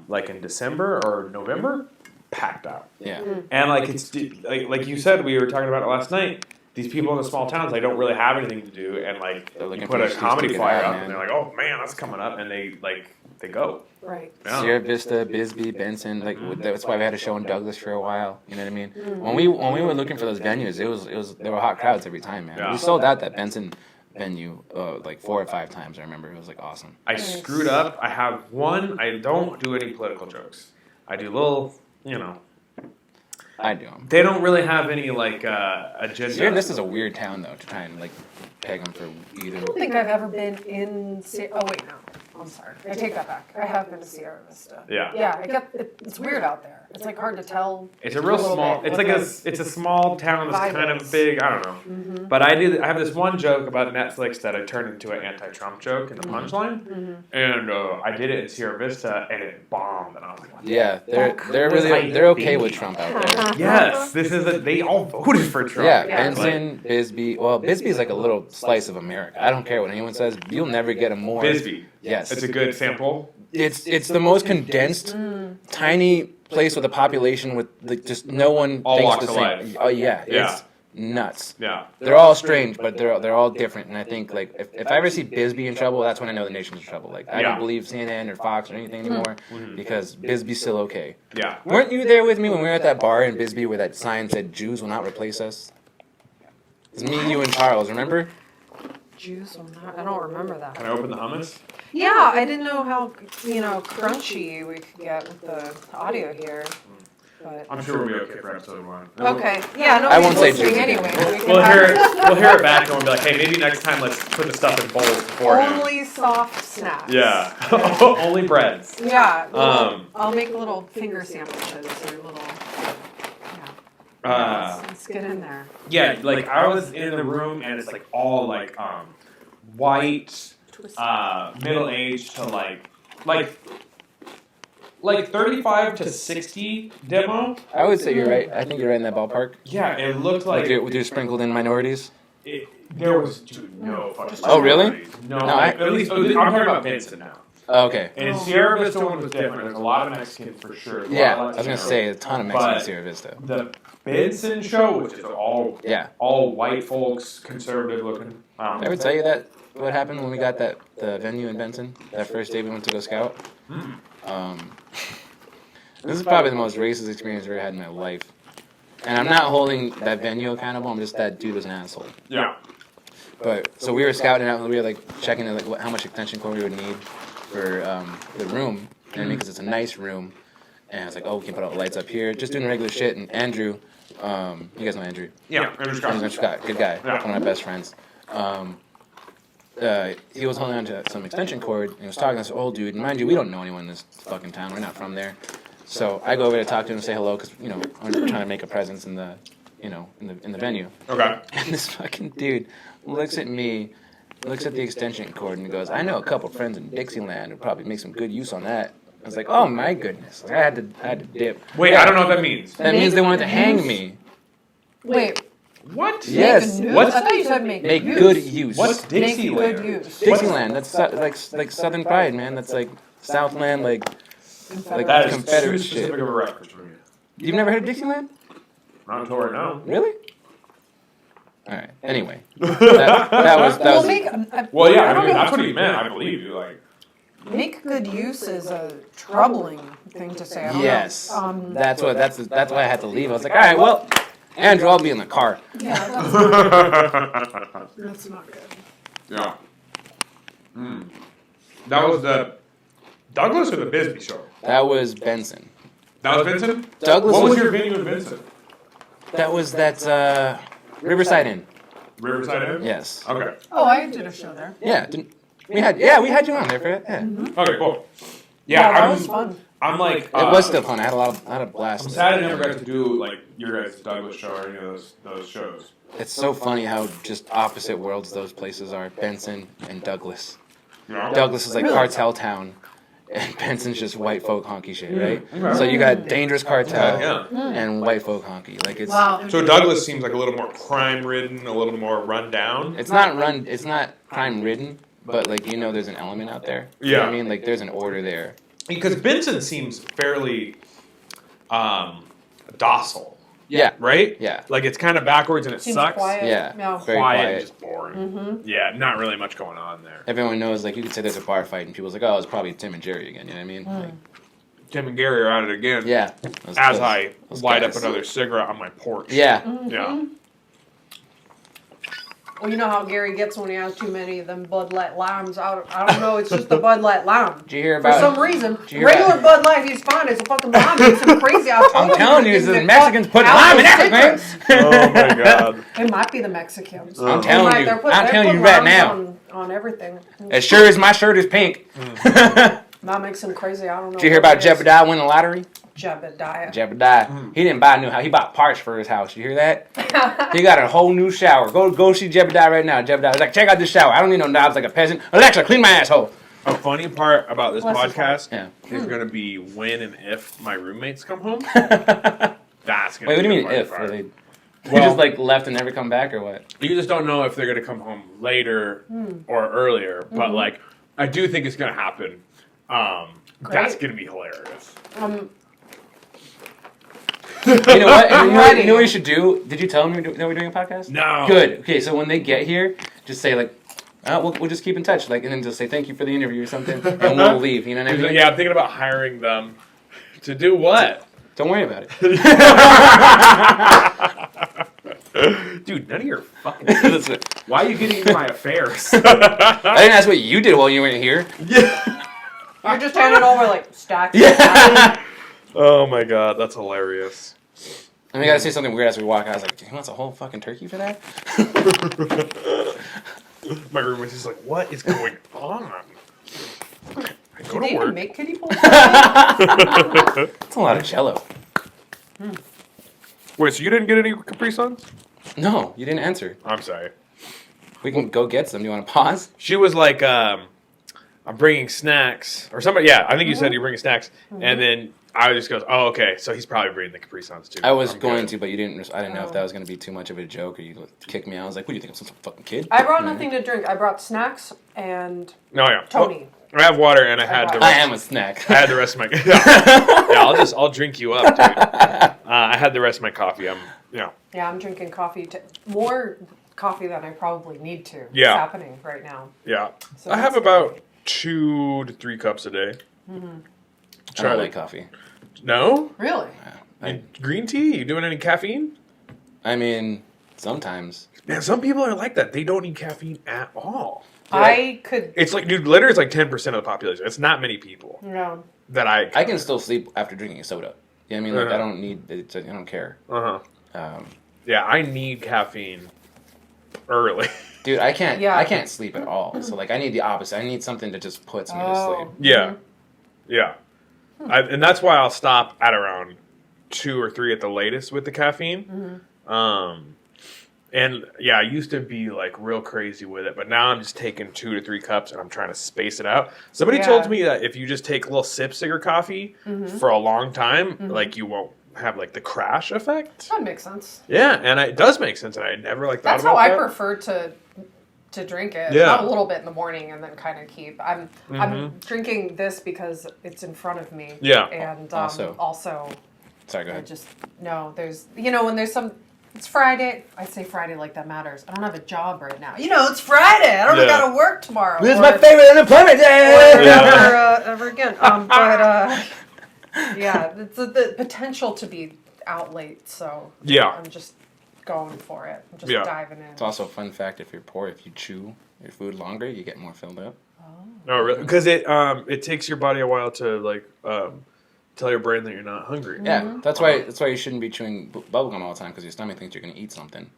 like in December or November, packed out. Yeah. And like it's like you said, we were talking about it last night. These people in the small towns, they don't really have anything to do, and like They're looking you for put a an excuse comedy to get flyer out, up, man. and they're like, oh man, that's coming up, and they go. Right. Yeah. Sierra Vista, Bisbee, Benson, like that's why we had a show in Douglas for a while. You know what I mean? When we were looking for those venues, it was there were hot crowds every time, man. Yeah. We sold out that Benson venue like 4 or 5 times. I remember it was like awesome. I screwed up. I have one. I don't do any political jokes. I do little, you know. I do 'em. They don't really have any like agenda. Sierra Vista's a weird town though to try and like peg them for either. I don't think I've ever been in. Oh wait, no. I'm sorry. I take that back. I have been to Sierra Vista. Yeah. Yeah. It's weird out there. It's like hard to tell. It's a real little small. bit It's what like the it's a small town that's vibe kind of is. big. I don't know. But I have this one joke about Netflix that I turned into an anti-Trump joke in the punchline, and I did it in Sierra Vista, and it bombed. And I was like, what? Yeah, they're Like, they're okay with Trump out there. Yes, this is they all voted for Trump. Yeah, Yeah. Benson, Bisbee. Well, Bisbee is like a little slice of America. I don't care what anyone says. You'll never get a more. Bisbee. Yes, It's a good sample. it's the most condensed, tiny place with a population with like just no one All thinks walks the of same. life. Oh yeah, Yeah. it's nuts. Yeah. They're all strange, but they're all different. And I think like if I ever see Bisbee in trouble, that's when I know the nation's in trouble. Like I Yeah. don't believe CNN or Fox or anything anymore because Bisbee's still okay. Yeah. Weren't you there with me when we were at that bar in Bisbee where that sign said "Jews will not replace us"? It's me, you, and Charles. Remember? Jews. I don't remember that. Can I open the hummus? Yeah, I didn't know how crunchy we could get with the audio here. But I'm sure we'll be okay for episode 1. okay, yeah, no, I won't say listening Jews anyway. again. We can We'll have hear it back, and we'll be like, hey, maybe next time let's put the stuff in bowls beforehand. only soft snacks. Yeah. Only breads. Yeah. Um, I'll make little finger sandwiches or little. Yeah. Let's get in there. Yeah, like I was in the room and it's like all like white, middle aged to like 35 to 60 demo. I would say you're right. I think you're right in that ballpark. Yeah, it looked Like like with your sprinkled in minorities. there was no fucking. Oh, really? No, No, like, at least I'm talking about Benson now. Oh, okay. And in Sierra Vista one was different. There's a lot of Mexicans for sure. There's a lot Yeah, of I was gonna Latinos. say a ton of Mexicans But- Sierra Vista. The Benson show, which is all white folks, conservative looking. Did I ever tell you that what happened when we got the venue in Benson that first day we went to go scout? This is probably the most racist experience I've ever had in my life, and I'm not holding that venue accountable. I'm just that dude was an asshole. Yeah. But so we were scouting out, and we were like checking like how much extension cord we would need for the room, and because it's a nice room, and I was like, oh, we can put all the lights up here, just doing regular shit. And Andrew, you guys know Andrew? Yeah, Andrew Scott. Andrew Scott, good guy, Yeah. one of my best friends. He was holding on to some extension cord and he was talking to this old dude. And mind you, we don't know anyone in this fucking town. We're not from there. So I go over to talk to him and say hello because I'm trying to make a presence in the in the venue. Okay. And this fucking dude looks at me, looks at the extension cord and goes, "I know a couple friends in Dixieland who probably make some good use on that." I was like, "Oh my goodness!" Like, I had to dip. Wait, Yeah. I don't know what that means. That means they wanted to hang me. Wait. What? Yes. Make a What's- I thought you said make Make good use. What's Make Dixieland? good use. Dixieland? That's like Southern Pride, man. That's like Southland, like That is Confederate too shit. specific of a reference for me. You've never heard of Dixieland? Not until right now. Really? All right. Anyway, that was Well, Well, yeah, I don't know. that's what he meant. I believe you. Like, Make good use is a troubling thing to say. I don't yes. know. That's why I had to leave. I was like, all right, well, Andrew, I'll be in the car. Yeah, that's not good. yeah. That was the Douglas or the Bisbee show? That was Benson. That was Vincent? Douglas What was was your venue in Vincent? that was that Riverside Inn. Riverside Inn? Yes. Okay. Oh, I did a show there. Yeah. We had you on there for it. Yeah. Okay, cool. Yeah, that I'm, was fun. I'm like... It was still fun. I had a lot of blast. I'm sad I never got to do, like, your guys' Douglas show or any of those shows. It's so funny how just opposite worlds those places are. Benson and Douglas. You know? Douglas is like Really? cartel town, and Benson's just white folk honky shit, right? Okay. So you got dangerous cartel Yeah. and white folk honky. Like it's Wow. So Douglas seems like a little more crime-ridden, a little more run-down. it's not crime ridden, but like there's an element out there. You know what I Yeah. mean, like there's an order there. Because Vincent seems fairly docile, Yeah. right? Yeah. Like, it's kind of backwards and it Seems sucks. quiet. Yeah. No. Very quiet, quiet. and just boring. Yeah, not really much going on there. Everyone knows, like, you could say there's a bar fight, and people's like, oh, it's probably Tim and Jerry again. You know what I mean? Like, Tim and Gary are at it again. yeah. As I those light guys. up another cigarette on my porch. Yeah. Yeah. Well, you know how Gary gets when he has too many of them Bud Light Limes. I don't know. It's just the Bud Light Lime. Did you hear For about? some reason, Did you hear regular about- Bud Light, he's fine. It's a fucking lime. It's some crazy. I'm telling you, the Mexicans put lime in everything. Oh my god. It might be the Mexicans. I'm telling you. I'm telling you they're right putting now. limes on everything. As sure as my shirt is pink. That makes him crazy. I don't know. Did you hear what about it is. Jebediah winning the lottery? Jebediah. Jebediah. He didn't buy a new house. He bought parts for his house. You hear that? He got a whole new shower. Go see Jebediah right now. Jebediah's like, check out this shower. I don't need no knobs like a peasant. Alexa, clean my asshole. A funny part about this What's the podcast Yeah. is going to be when and if my roommates come home. That's going Wait, what to do be you the mean funny if? part. Are they Well- just like left and never come back or what? You just don't know if they're going to come home later or earlier, but like I do think it's going to happen. That's going to be hilarious. You know what? I'm You know ready. what you should do? Did you tell them that we're doing a podcast? No. Good. Okay, so when they get here, just say like, we'll just keep in touch, like, and then just say thank you for the interview or something, and we'll leave. You know what I mean? Yeah, I'm thinking about hiring them to do what? Don't worry about it. Dude, none of your fucking. Listen, Why are you getting into my affairs? I didn't ask what you did while you weren't here. You're just handing over like stacks. Yeah. Oh my god, that's hilarious. And we gotta say something weird as we walk out. I was like, he wants a whole fucking turkey for that? My roommate's just like, what is going on? I Do go they to even work. make kiddie pools? That's a lot of jello. Wait, so you didn't get any Capri Suns? No, you didn't answer. I'm sorry. We can go get some. Do you want to pause? She was like, I'm bringing snacks. Or somebody, yeah, I think you said you're bringing snacks. And then I just goes, oh, okay, so he's probably bringing the Capri Suns too. I was I'm going good. to, but you didn't. I didn't know if that was going to be too much of a joke or you kick me out. I was like, what do you think? I'm some fucking kid? I brought nothing to drink. I brought snacks and No, yeah. Tony. Well, I have water and I had the I rest. am a snack. I had the rest of my. Yeah, I'll drink you up, dude. I had the rest of my coffee. Yeah, I'm drinking coffee. More coffee than I probably need to. Yeah. It's happening right now. Yeah. So I have that's about 2 to 3 cups a day. I Try don't to- like coffee. No? Really? And green tea? You doing any caffeine? I mean, Sometimes. Man, some people are like that. They don't need caffeine at all. I could. It's like, dude, litter is like 10% of the population. It's not many people No. that I can still sleep after drinking a soda. You know what I mean? Like, I don't need it. I don't care. Uh-huh. Yeah, I need caffeine early. Dude, I can't. Yeah. I can't sleep at all. So like, I need the opposite. I need something that just puts me to sleep. Yeah. Yeah. And that's why I'll stop at around 2 or 3 at the latest with the caffeine. And yeah, I used to be like real crazy with it, but now I'm just taking 2 to 3 cups and I'm trying to space it out. Somebody told me that if you just take little sips of your coffee for a long time, like you won't have like the crash effect. That makes sense. Yeah, and it does make sense, and I never like thought That's about how I that. prefer to drink it. Yeah. Not a little bit in the morning and then kind of keep. I'm drinking this because it's in front of me. Yeah. And Also. I Sorry, go ahead. just there's when there's some. It's Friday. I say Friday like that matters. I don't have a job right now. It's Friday. I don't got to work tomorrow. This is my favorite unemployment day. Or ever again. Yeah, it's the potential to be out late. So Yeah. I'm just going for it. I'm just Yeah. diving in. It's also a fun fact: if you're poor, if you chew your food longer, you get more filled up. No, really, because it takes your body a while to like tell your brain that you're not hungry. Yeah, that's why you shouldn't be chewing bubblegum all the time, because your stomach thinks you're gonna eat something.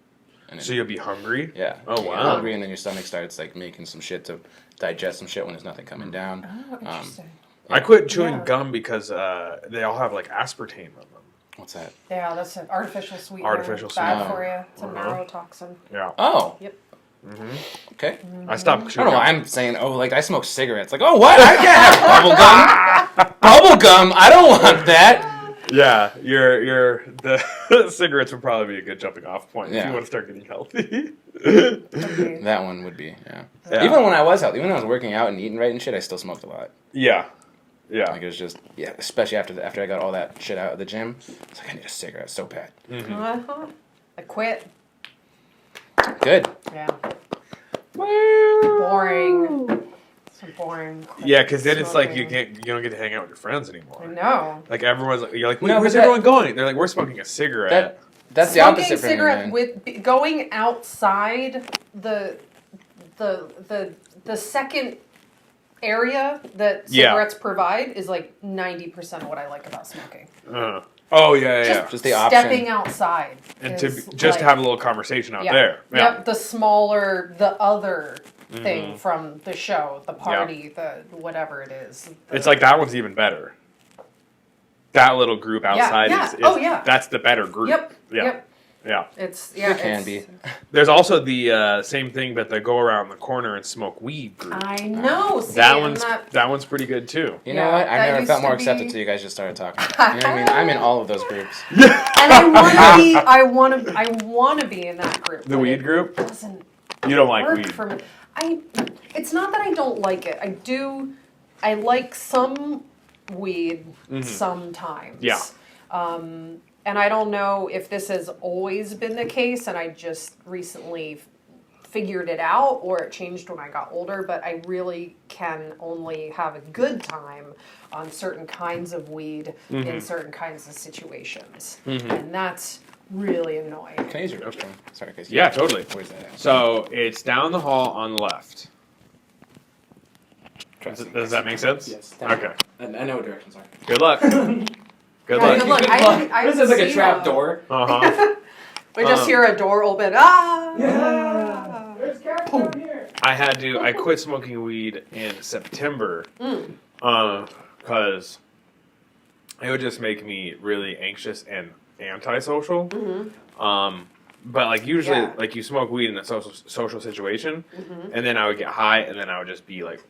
And So you'll be hungry. yeah. Oh, You get wow. hungry, and then your stomach starts like making some shit to digest some shit when there's nothing coming down. Oh, interesting. I quit chewing Yeah. gum because they all have like aspartame in them. What's that? Yeah, that's an artificial sweetener. Artificial Bad sweetener. for you. It's a neurotoxin. Yeah. Oh. Yep. Okay. I stopped I chewing don't know. gum. I'm saying, like I smoke cigarettes. Like, oh, what? I can't have bubble gum. Bubble gum? I don't want that. Yeah, the cigarettes would probably be a good jumping off point if Yeah. you want to start getting healthy. Okay. That one would be, yeah. Yeah. Even when I was healthy, even when I was working out and eating right and shit, I still smoked a lot. Yeah. Yeah. Like it was just, especially after I got all that shit out of the gym. It's like I need a cigarette so bad. Uh-huh. I quit. Good. Yeah. Boring. So boring. Yeah, because then it's like you Smoking. don't get to hang out with your friends I anymore. know. Like everyone's like, you're like, No, where's but everyone going? They're like, we're smoking a cigarette. That's the Smoking opposite for me, cigarette man. with going outside the second area that Yeah. cigarettes provide is like 90% of what I like about smoking. Oh yeah. Just the option. Stepping outside. And to is just like- have a little conversation out yeah. there. Yeah. Yep, the smaller, the other thing from the show, the party, the whatever it is. It's like that one's even better. That little group outside yeah. is Oh, yeah. that's the better group. Yep. Yeah. Yep. Yeah. It's It can be. There's also the same thing, but they go around the corner and smoke weed group. I know. See, that and one's pretty good too. You Yeah, know what? that I never used felt to more be- accepted until you guys just started talking. You know what I mean? I'm in all of those groups. And I want to be in that group. The but weed it group? doesn't You don't like work weed. for me. It's not that I don't like it. I like some weed sometimes. Yeah. And I don't know if this has always been the case and I just recently figured it out or it changed when I got older, but I really can only have a good time on certain kinds of weed in certain kinds of situations. And that's really annoying. Can I use your restroom? Sorry, guys. Yeah, totally. Where's that at? So it's down the hall on the left. Trust me. Does that make sense? Yes. Okay. I know what direction, sorry. Good luck. Good Yeah, luck. good luck. I This is like a haven't trap seen door. Uh-huh. We just hear a door open. Ah! There's cats down here. I quit smoking weed in September because it would just make me really anxious and antisocial. But like usually, Yeah. like you smoke weed in a social situation, and then I would get high, and then I would just be like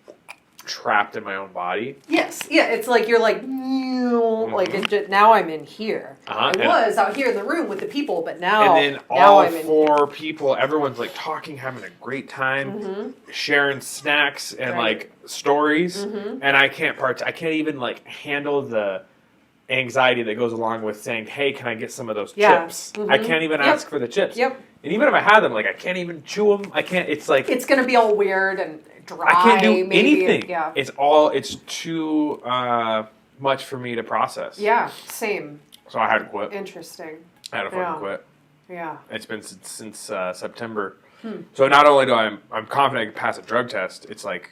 trapped in my own body. Yes, yeah, it's like you're like, like it just, now I'm in here. Uh-huh, I and- was out here in the room with the people, but now, And then now all I'm in. 4 people, everyone's like talking, having a great time, sharing snacks and Right. like stories, and I can't I can't even like handle the anxiety that goes along with saying, "Hey, can I get some of those Yeah. chips?" I can't even Yep. ask for the chips. Yep. And even if I had them, like I can't even chew them. I can't. It's like It's gonna be all weird and dry. I can't do maybe. anything. Yeah. It's too much for me to process. Yeah. Same. So I had to quit. Interesting. I had to fucking Yeah. quit. Yeah. It's been since September. So not only do I'm confident I can pass a drug test, it's like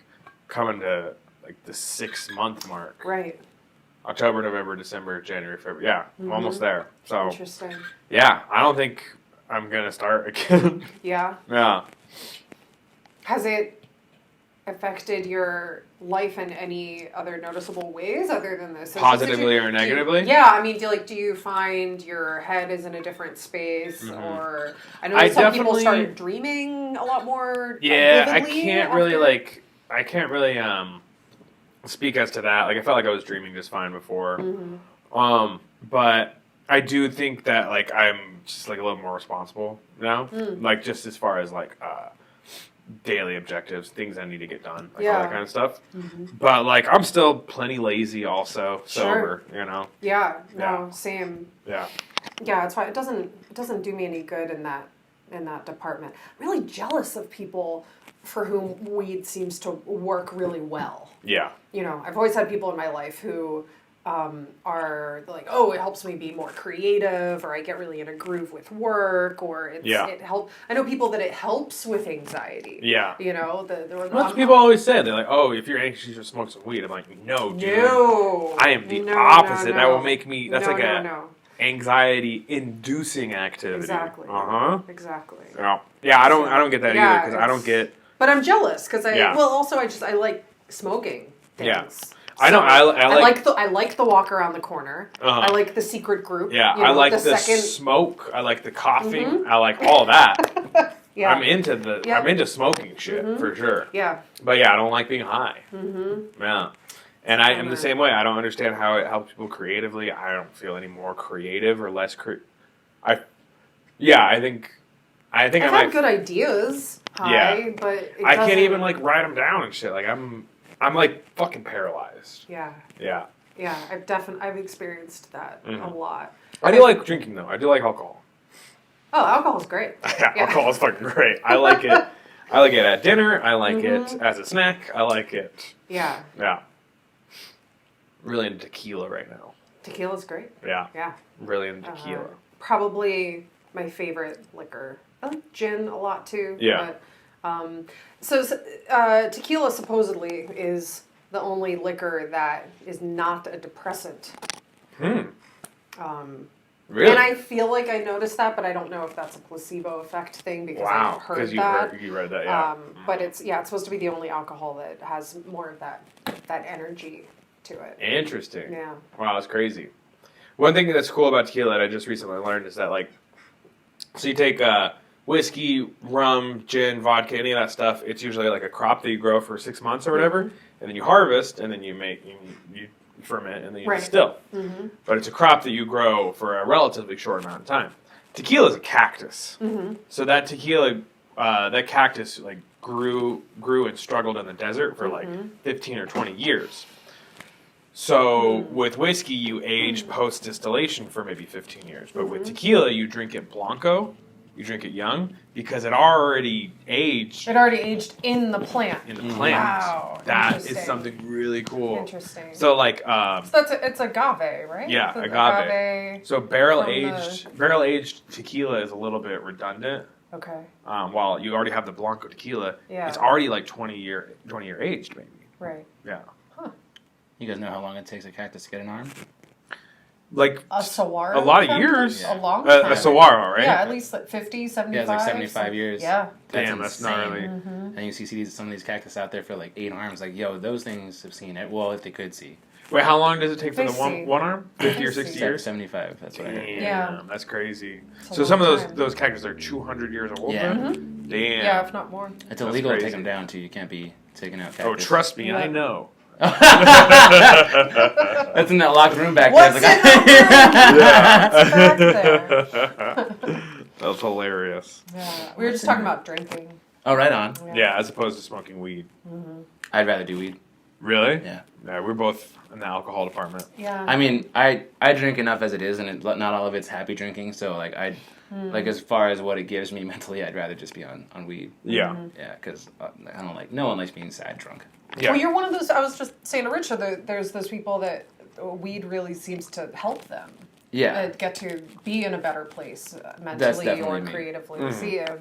coming to like the 6-month mark. Right. October, November, December, January, February. Yeah, I'm almost there. So Interesting. yeah, I don't think I'm gonna start again. Yeah. Yeah. Has it affected your life in any other noticeable ways other than this? It's just that Positively or negatively? Yeah, I mean, do you find your head is in a different space, or I know I some people definitely- started dreaming a lot more. Yeah, I vividly can't really after- speak as to that. Like I felt like I was dreaming just fine before. Mm-hmm. But I do think that like I'm just like a little more responsible now. Like just as far as like daily objectives, things I need to get done, like all Yeah. that kind of stuff. But like I'm still plenty lazy also, sober, you know. Yeah. No. Yeah. Same. Yeah. Yeah. It's why it doesn't do me any good in that department. I'm really jealous of people for whom weed seems to work really well. Yeah. You know, I've always had people in my life who are like, oh, it helps me be more creative, or I get really in a groove with work, or it helps. I know people that it helps with anxiety. Yeah. You know, That's what people always say. They're like, "Oh, if you're anxious, you should smoke some weed." I'm like, "No, dude. No, I am the No, opposite. no, That will no. make me. That's No, like no, a no. anxiety-inducing activity." Exactly. Uh huh. Exactly. Yeah. I don't get that Yeah, either because I don't it's- get. But I'm jealous because Yeah. also I like smoking things. Yeah. I know. I like the walk around the corner. Uh-huh. I like the secret group. Yeah. You know, I like the second. smoke. I like the coughing. I like all that. Yeah. I'm into Yeah. I'm into smoking shit for sure. Yeah. But yeah, I don't like being high. Yeah. And I am the same way. I don't understand how it helps people creatively. I don't feel any more creative or less I think I I've might. had good ideas. But it I can't doesn't- even like write them down and shit. Like I'm like fucking paralyzed. Yeah. Yeah. Yeah. I've experienced that a lot. I do like drinking though. I do like alcohol. Oh, alcohol's great. Yeah, alcohol is fucking great. I like it. I like it at dinner. I like it as a snack. I like it. Yeah. Yeah. Really into tequila right now. Tequila's great. Yeah. Yeah. Really into tequila. Probably my favorite liquor. I like gin a lot too. Yeah. But, tequila supposedly is the only liquor that is not a depressant. Really? And I feel like I noticed that, but I don't know if that's a placebo effect thing because I've heard because that. you read that, yeah. But it's supposed to be the only alcohol that has more of that energy to it. Interesting. Yeah. Wow, that's crazy. One thing that's cool about tequila that I just recently learned is that like, so you take whiskey, rum, gin, vodka, any of that stuff. It's usually like a crop that you grow for 6 months or whatever, and then you harvest, and then you ferment, and then you distill. But it's a crop that you grow for a relatively short amount of time. Tequila is a cactus, so that tequila, that cactus like grew and struggled in the desert for like 15 or 20 years. So with whiskey, you age post distillation for maybe 15 years, but with tequila, you drink it blanco. You drink it young because it already aged. It already aged in the plant. In the plant. Wow. That is Interesting. something really cool. Interesting. So like, So it's agave, right? yeah, It's agave. So barrel from aged tequila is a little bit redundant. Okay. While you already have the blanco tequila, Yeah. it's already like 20 year aged maybe. Right. Yeah. You guys know how long it takes a cactus to get an arm? Like A saguaro? a lot of cactus? years. A long A time. saguaro, right? Yeah, at least like 50, 75. Yeah, it's like 75 years. Yeah. Damn, that's gnarly. And you see some of these cactus out there for like 8 arms. Like, yo, those things have seen it. Well, if they could see. Wait, how long does it take for They the see. one arm? 50 or They 60 see. years? 75, that's what I heard. Damn, Yeah. that's crazy. a So some of long those time. those cactuses are 200 years old. Yeah. then? Damn. Yeah, if not more. It's That's illegal to crazy. take them down, too. You can't be taking out cactus. Oh, trust me, I Yeah. know. That's in that locked room back What's there. in the back there? That's hilarious. Yeah. We were just talking about drinking. Oh, right on. Yeah, as opposed to smoking weed. I'd rather do weed. Really? Yeah. Yeah, we're both in the alcohol department. Yeah. I mean, I drink enough as it is, and not all of it's happy drinking. So, like, like as far as what it gives me mentally, I'd rather just be on weed. Yeah. Yeah, because I don't like. No one likes being sad drunk. Yeah. Well, you're one of those. I was just saying to Richard, there's those people that weed really seems to help them. get to be in a better place mentally definitely or me. creatively. See, I'm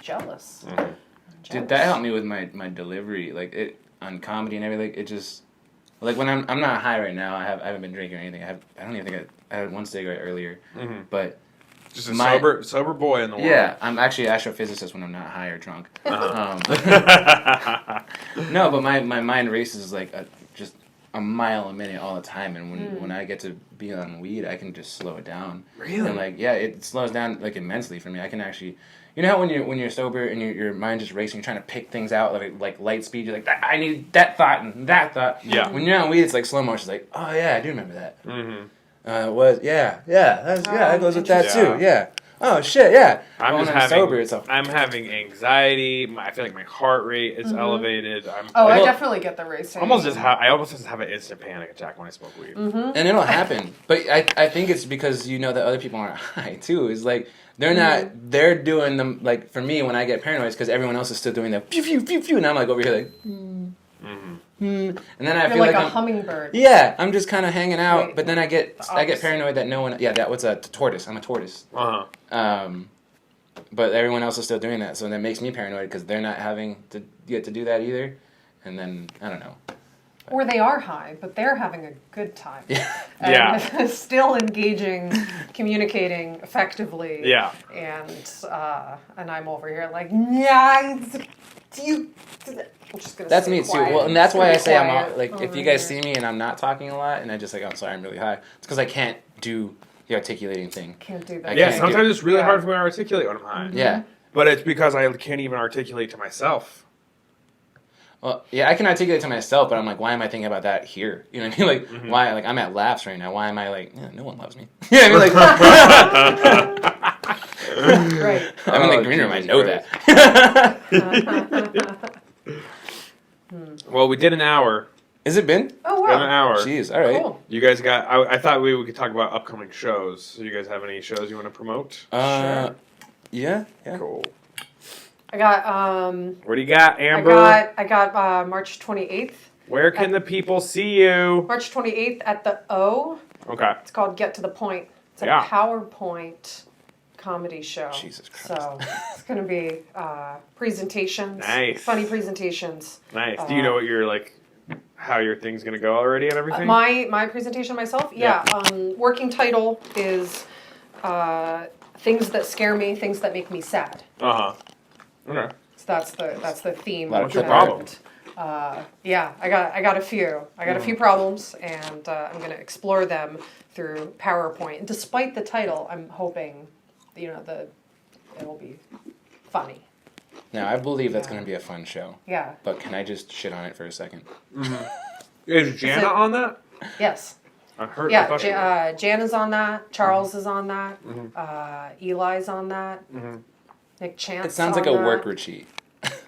jealous. I'm Dude, that helped me with my delivery, like it on comedy and everything. It just like when I'm not high right now. I haven't been drinking or anything. I don't even think I had one cigarette earlier, but Just a sober boy in the world. yeah, I'm actually an astrophysicist when I'm not high or drunk. No, but my mind races like just a mile a minute all the time, and when I get to be on weed, I can just slow it down. Really? And like it slows down like immensely for me. I can actually, you know how when you're sober and your mind just racing, you're trying to pick things out like light speed. You're like, I need that thought and that thought. Yeah. When you're on weed, it's like slow motion. It's like, oh yeah, I do remember that. Mm-hmm. That goes with that interesting. too. Yeah. Oh shit, yeah. I'm When just I'm having. sober, it's a I'm having anxiety. I feel like my heart rate is elevated. Oh, I Well, definitely get the racing. I almost just have an instant panic attack when I smoke weed. and it'll happen. But I think it's because you know that other people aren't high too. It's like they're not. They're doing them like for me when I get paranoid, it's because everyone else is still doing the pew pew pew pew, and I'm like over here like. And then I You're feel like like a I'm, hummingbird. yeah, I'm just kind of hanging out. Wait, but then I get opposite. paranoid that no one. Yeah, that was a tortoise. I'm a tortoise. But everyone else is still doing that, so that makes me paranoid because they're not having to get to do that either. And then I don't know. Or they are high, but they're having a good time. Yeah. And still engaging, communicating effectively. Yeah. And I'm over here like, yeah, I'm just gonna That's stay me too. quiet. Well, and that's Just why gonna I be say I'm quiet all, like, if over you guys here. see me and I'm not talking a lot, and I just like, I'm sorry, I'm really high. It's because I can't do the articulating thing. Can't do I that. Yeah, can't sometimes it's really Yeah. hard for me to articulate when I'm high. Yeah. But it's because I can't even articulate to myself. Well, yeah, I can articulate to myself, but I'm like, why am I thinking about that here? You know what I mean? Like, why? Like, I'm at laughs right now. Why am I like, no one loves me? Yeah, I mean, like, Right. I'm in Oh, the green room. I Jesus know Christ. that. Well, we did an hour. Has it been? Oh Been an wow. hour. Jeez, all right. Cool. You guys got. I thought we could talk about upcoming shows. So you guys have any shows you want to promote? Yeah, yeah. Cool. I got What do you got, Amber? I got March 28th. Where can the people see you? March 28th at the O. Okay. It's called Get to the Point. It's a Yeah. PowerPoint comedy show. Jesus Christ. So it's going to be presentations. Nice. Funny presentations. Nice. Do you know what your how your thing's gonna go already and everything? My presentation myself, yeah. Working title is things that scare me, things that make me sad. Okay. So that's the theme. What's your problem? Yeah, I got a few. I got a few problems, and I'm going to explore them through PowerPoint. And despite the title, I'm hoping, it'll be funny. Now, I believe that's going to be a fun show. Yeah. But can I just shit on it for a second? Is Jana on that? Yes. I heard. I Yeah. thought she was. Jan is on that. Charles is on that. Eli's on that. Nick Chance. It sounds like a work retreat.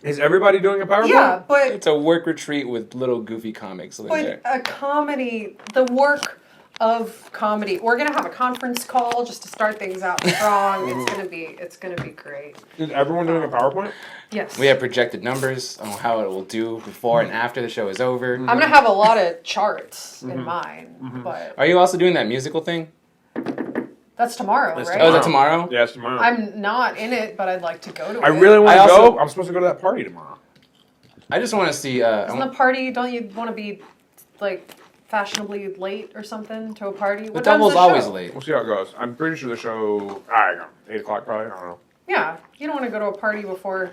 Is everybody doing a PowerPoint? Yeah, but It's a work retreat with little goofy comics in there. a comedy, the work of comedy. We're gonna have a conference call just to start things out strong. It's gonna be great. Is everyone doing a PowerPoint? Yes. We have projected numbers on how it will do before and after the show is over. I'm gonna have a lot of charts in mind, but Are you also doing that musical thing? that's tomorrow, That's right? Oh, is that tomorrow? Yeah, it's tomorrow. I'm not in it, but I'd like to go to it. I really want I to also- go. I'm supposed to go to that party tomorrow. I just want to see. Isn't the party? Don't you want to be like fashionably late or something to a party? the What time's double's the always show? late. We'll see how it goes. I'm pretty sure the show. I don't know, 8 o'clock probably. I don't know. Yeah, you don't want to go to a party before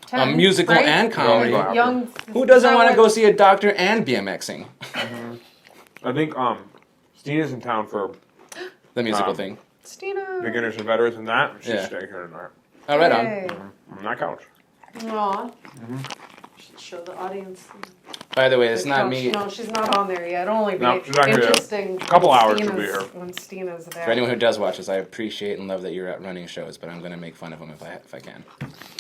10. A musical right? and comedy. Yeah. Young. Who doesn't is that want to what- go see a doctor and BMXing? I think Stina's in town for The musical thing. Stina. beginners and veterans and that. She's Yeah. staying here tonight. Oh, right on. Hey. On that couch. Aw. Should show the audience. By the way, it's the not couch. me. No, she's not on there yet. It'll only be No, she's not here yet. interesting. A couple when hours she'll be Stina's- here. When Stina's there. For anyone who does watch this, I appreciate and love that you're out running shows, but I'm going to make fun of them if I can.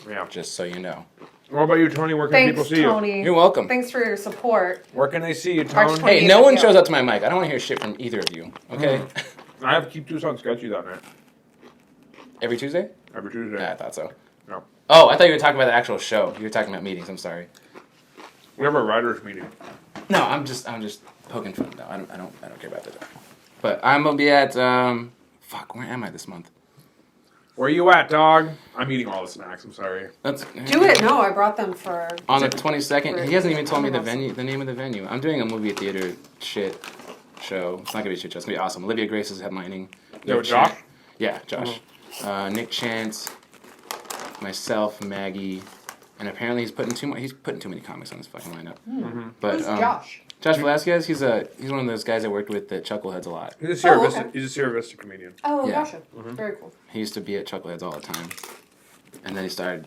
Yeah. Just so you know. What about you, Tony? Where can Thanks, people see Tony. You're welcome. Thanks for your support. you? Where can they see you, March Tony? 20th. Hey, no one Yeah. shows up to my mic. I don't want to hear shit from either of you. Okay? I have Keep Tucson Sketchy that night. Every Tuesday? Every Tuesday. Yeah, I thought so. No. Oh, I thought you were talking about the actual show. You were talking about meetings. I'm sorry. We have a writers meeting. No, I'm just poking fun. No, I don't care about that. But I'm gonna be at fuck. Where am I this month? Where you at, dog? I'm eating all the snacks. I'm sorry. Do it. No, I brought them for. On the 22nd. He hasn't even told me the Awesome. venue, the name of the venue. I'm doing a movie theater shit show. It's not gonna be a shit show. It's gonna be awesome. Olivia Grace is headlining. Yo, Nick Josh? Chan- Yeah, Josh. Nick Chance, myself, Maggie, and apparently he's putting too many comics on this fucking lineup. But Who's Josh? Josh Velasquez, he's one of those guys I worked with at Chuckleheads a lot. He's a Sierra Oh, Vista. okay. He's a Sierra Vista comedian. Oh, Yeah. gotcha. Very cool. He used to be at Chuckleheads all the time, and then he started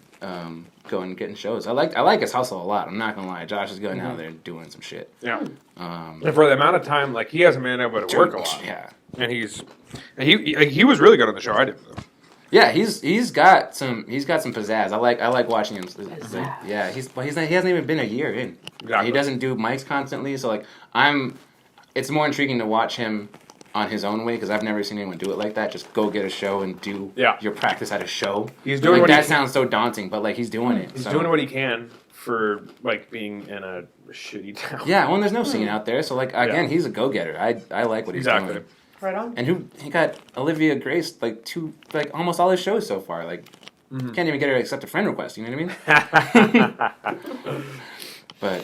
going and getting shows. I like his hustle a lot. I'm not gonna lie. Josh is going out there and doing some shit. Yeah. And for the amount of time, like he hasn't been able to work a lot. Yeah. And he was really good on the show. I did. Yeah, he's got some pizzazz. I like watching him. It's like, yeah, he hasn't even been a year in. Exactly. He doesn't do mics constantly, so like it's more intriguing to watch him on his own way because I've never seen anyone do it like that. Just go get a show and do your practice at a show. He's doing like, what that sounds so daunting, but like he's doing it. He's so. doing what he can for like being in a shitty town. Yeah, well, and there's no singing out there, so like again, he's a go getter. I like what he's doing. Right on. And he got Olivia Grace like almost all his shows so far. Like can't even get her to accept a friend request. You know what I mean? But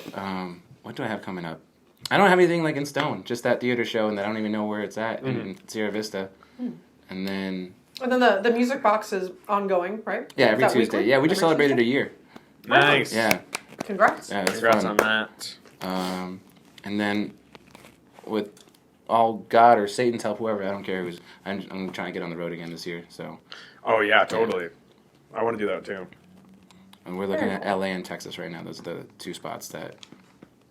what do I have coming up? I don't have anything like in stone. Just that theater show, and I don't even know where it's at in Sierra Vista. And then the music box is ongoing, right? yeah, Is every that Tuesday. weekly? Yeah, we just Every celebrated Tuesday? a year. Nice. Yeah, Congrats. yeah, it's Congrats fun. on that. And then with all God or Satan's help, whoever, I don't care who's. I'm trying to get on the road again this year. So. Oh yeah, totally. I want to do that too. And we're looking at LA and Texas right now. Those are the two spots that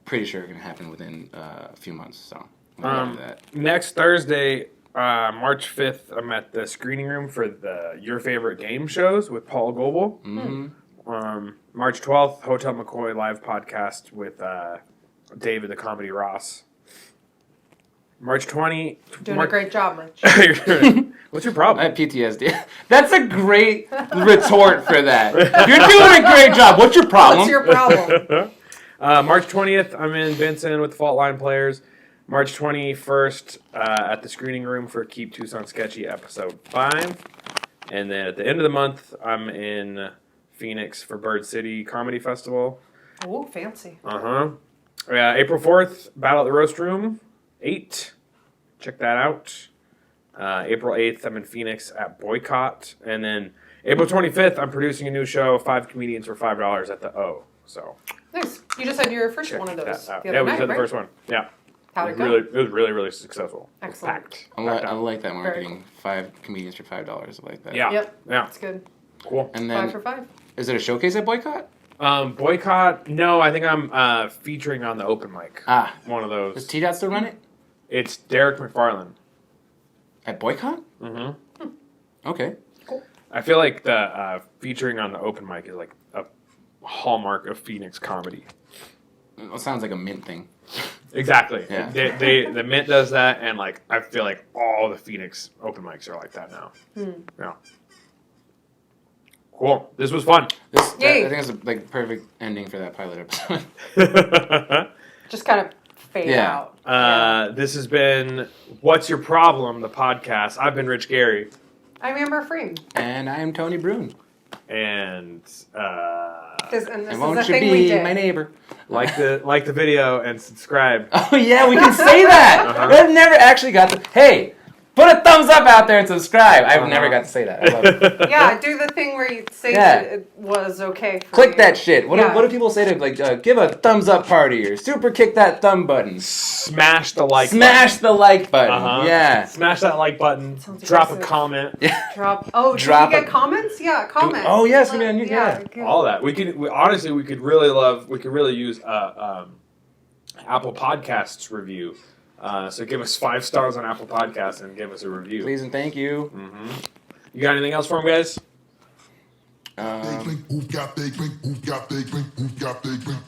pretty sure are going to happen within a few months. So we'll do that. Next Thursday, March 5th, I'm at the screening room for the Your Favorite Game shows with Paul Goebel. March 12th, Hotel McCoy live podcast with David the Comedy Ross. March 20. Doing a great job, Mitch. What's your I problem? have PTSD. That's a great retort for that. You're doing a great job. What's your problem? What's your problem? March 20th, I'm in Vincent with the Fault Line Players. March 21st, at the screening room for Keep Tucson Sketchy episode 5. And then at the end of the month, I'm in Phoenix for Bird City Comedy Festival. Oh, fancy. April 4th, Battle at the Roast Room 8. Check that out. April 8th, I'm in Phoenix at Boycott. And then April 25th, I'm producing a new show, 5 Comedians for $5 at the O. So Nice. You just had your first one of check those. that out. The other Yeah, we night, just had the right? first one. Yeah. How'd It it go? was really, really successful. Excellent. Packed. I like that marketing. 5 comedians for $5. I like that. Yeah. Yep. Yeah. That's good. Cool. And 5 then, for 5. is it a showcase at Boycott? Boycott. No, I think I'm featuring on the open mic. Ah. One of Does those. T-Dot still run it? It's Derek McFarlane. At Boycott? Mm-hmm. Okay. I feel like the featuring on the open mic is like a hallmark of Phoenix comedy. It sounds like a Mint thing. Exactly. Yeah. The Mint does that, and like I feel like all the Phoenix open mics are like that now. Yeah. Cool. This was fun. Yay. I think it's a like perfect ending for that pilot episode. Just kind of fade Yeah. out. This has been What's Your Problem, the podcast. I've been Rich Gary, I'm Amber Freem. And I am Tony Brune. and This And is won't a you thing we be did. my neighbor? like the video and subscribe. Oh yeah, we can say that. I've never actually got to. Hey, put a thumbs up out there and subscribe. I've never got to say that. I love it. Yeah, do the thing where you say Yeah. that it was okay for Click you. that shit. What Yeah. do people say to like give a thumbs up party or super kick that thumb button? Smash the like Smash the like button. button. Yeah. Smash that like button. Sounds Drop a aggressive. comment. Drop. Oh, Drop did we it. get comments? Yeah, comment. Oh, yeah, somebody on you- yeah. good. All that. We could really use Apple Podcasts review. So give us 5 stars on Apple Podcasts and give us a review. Please and thank you. You got anything else for them, guys? Who got they drink? Who got they drink? Who got they drink?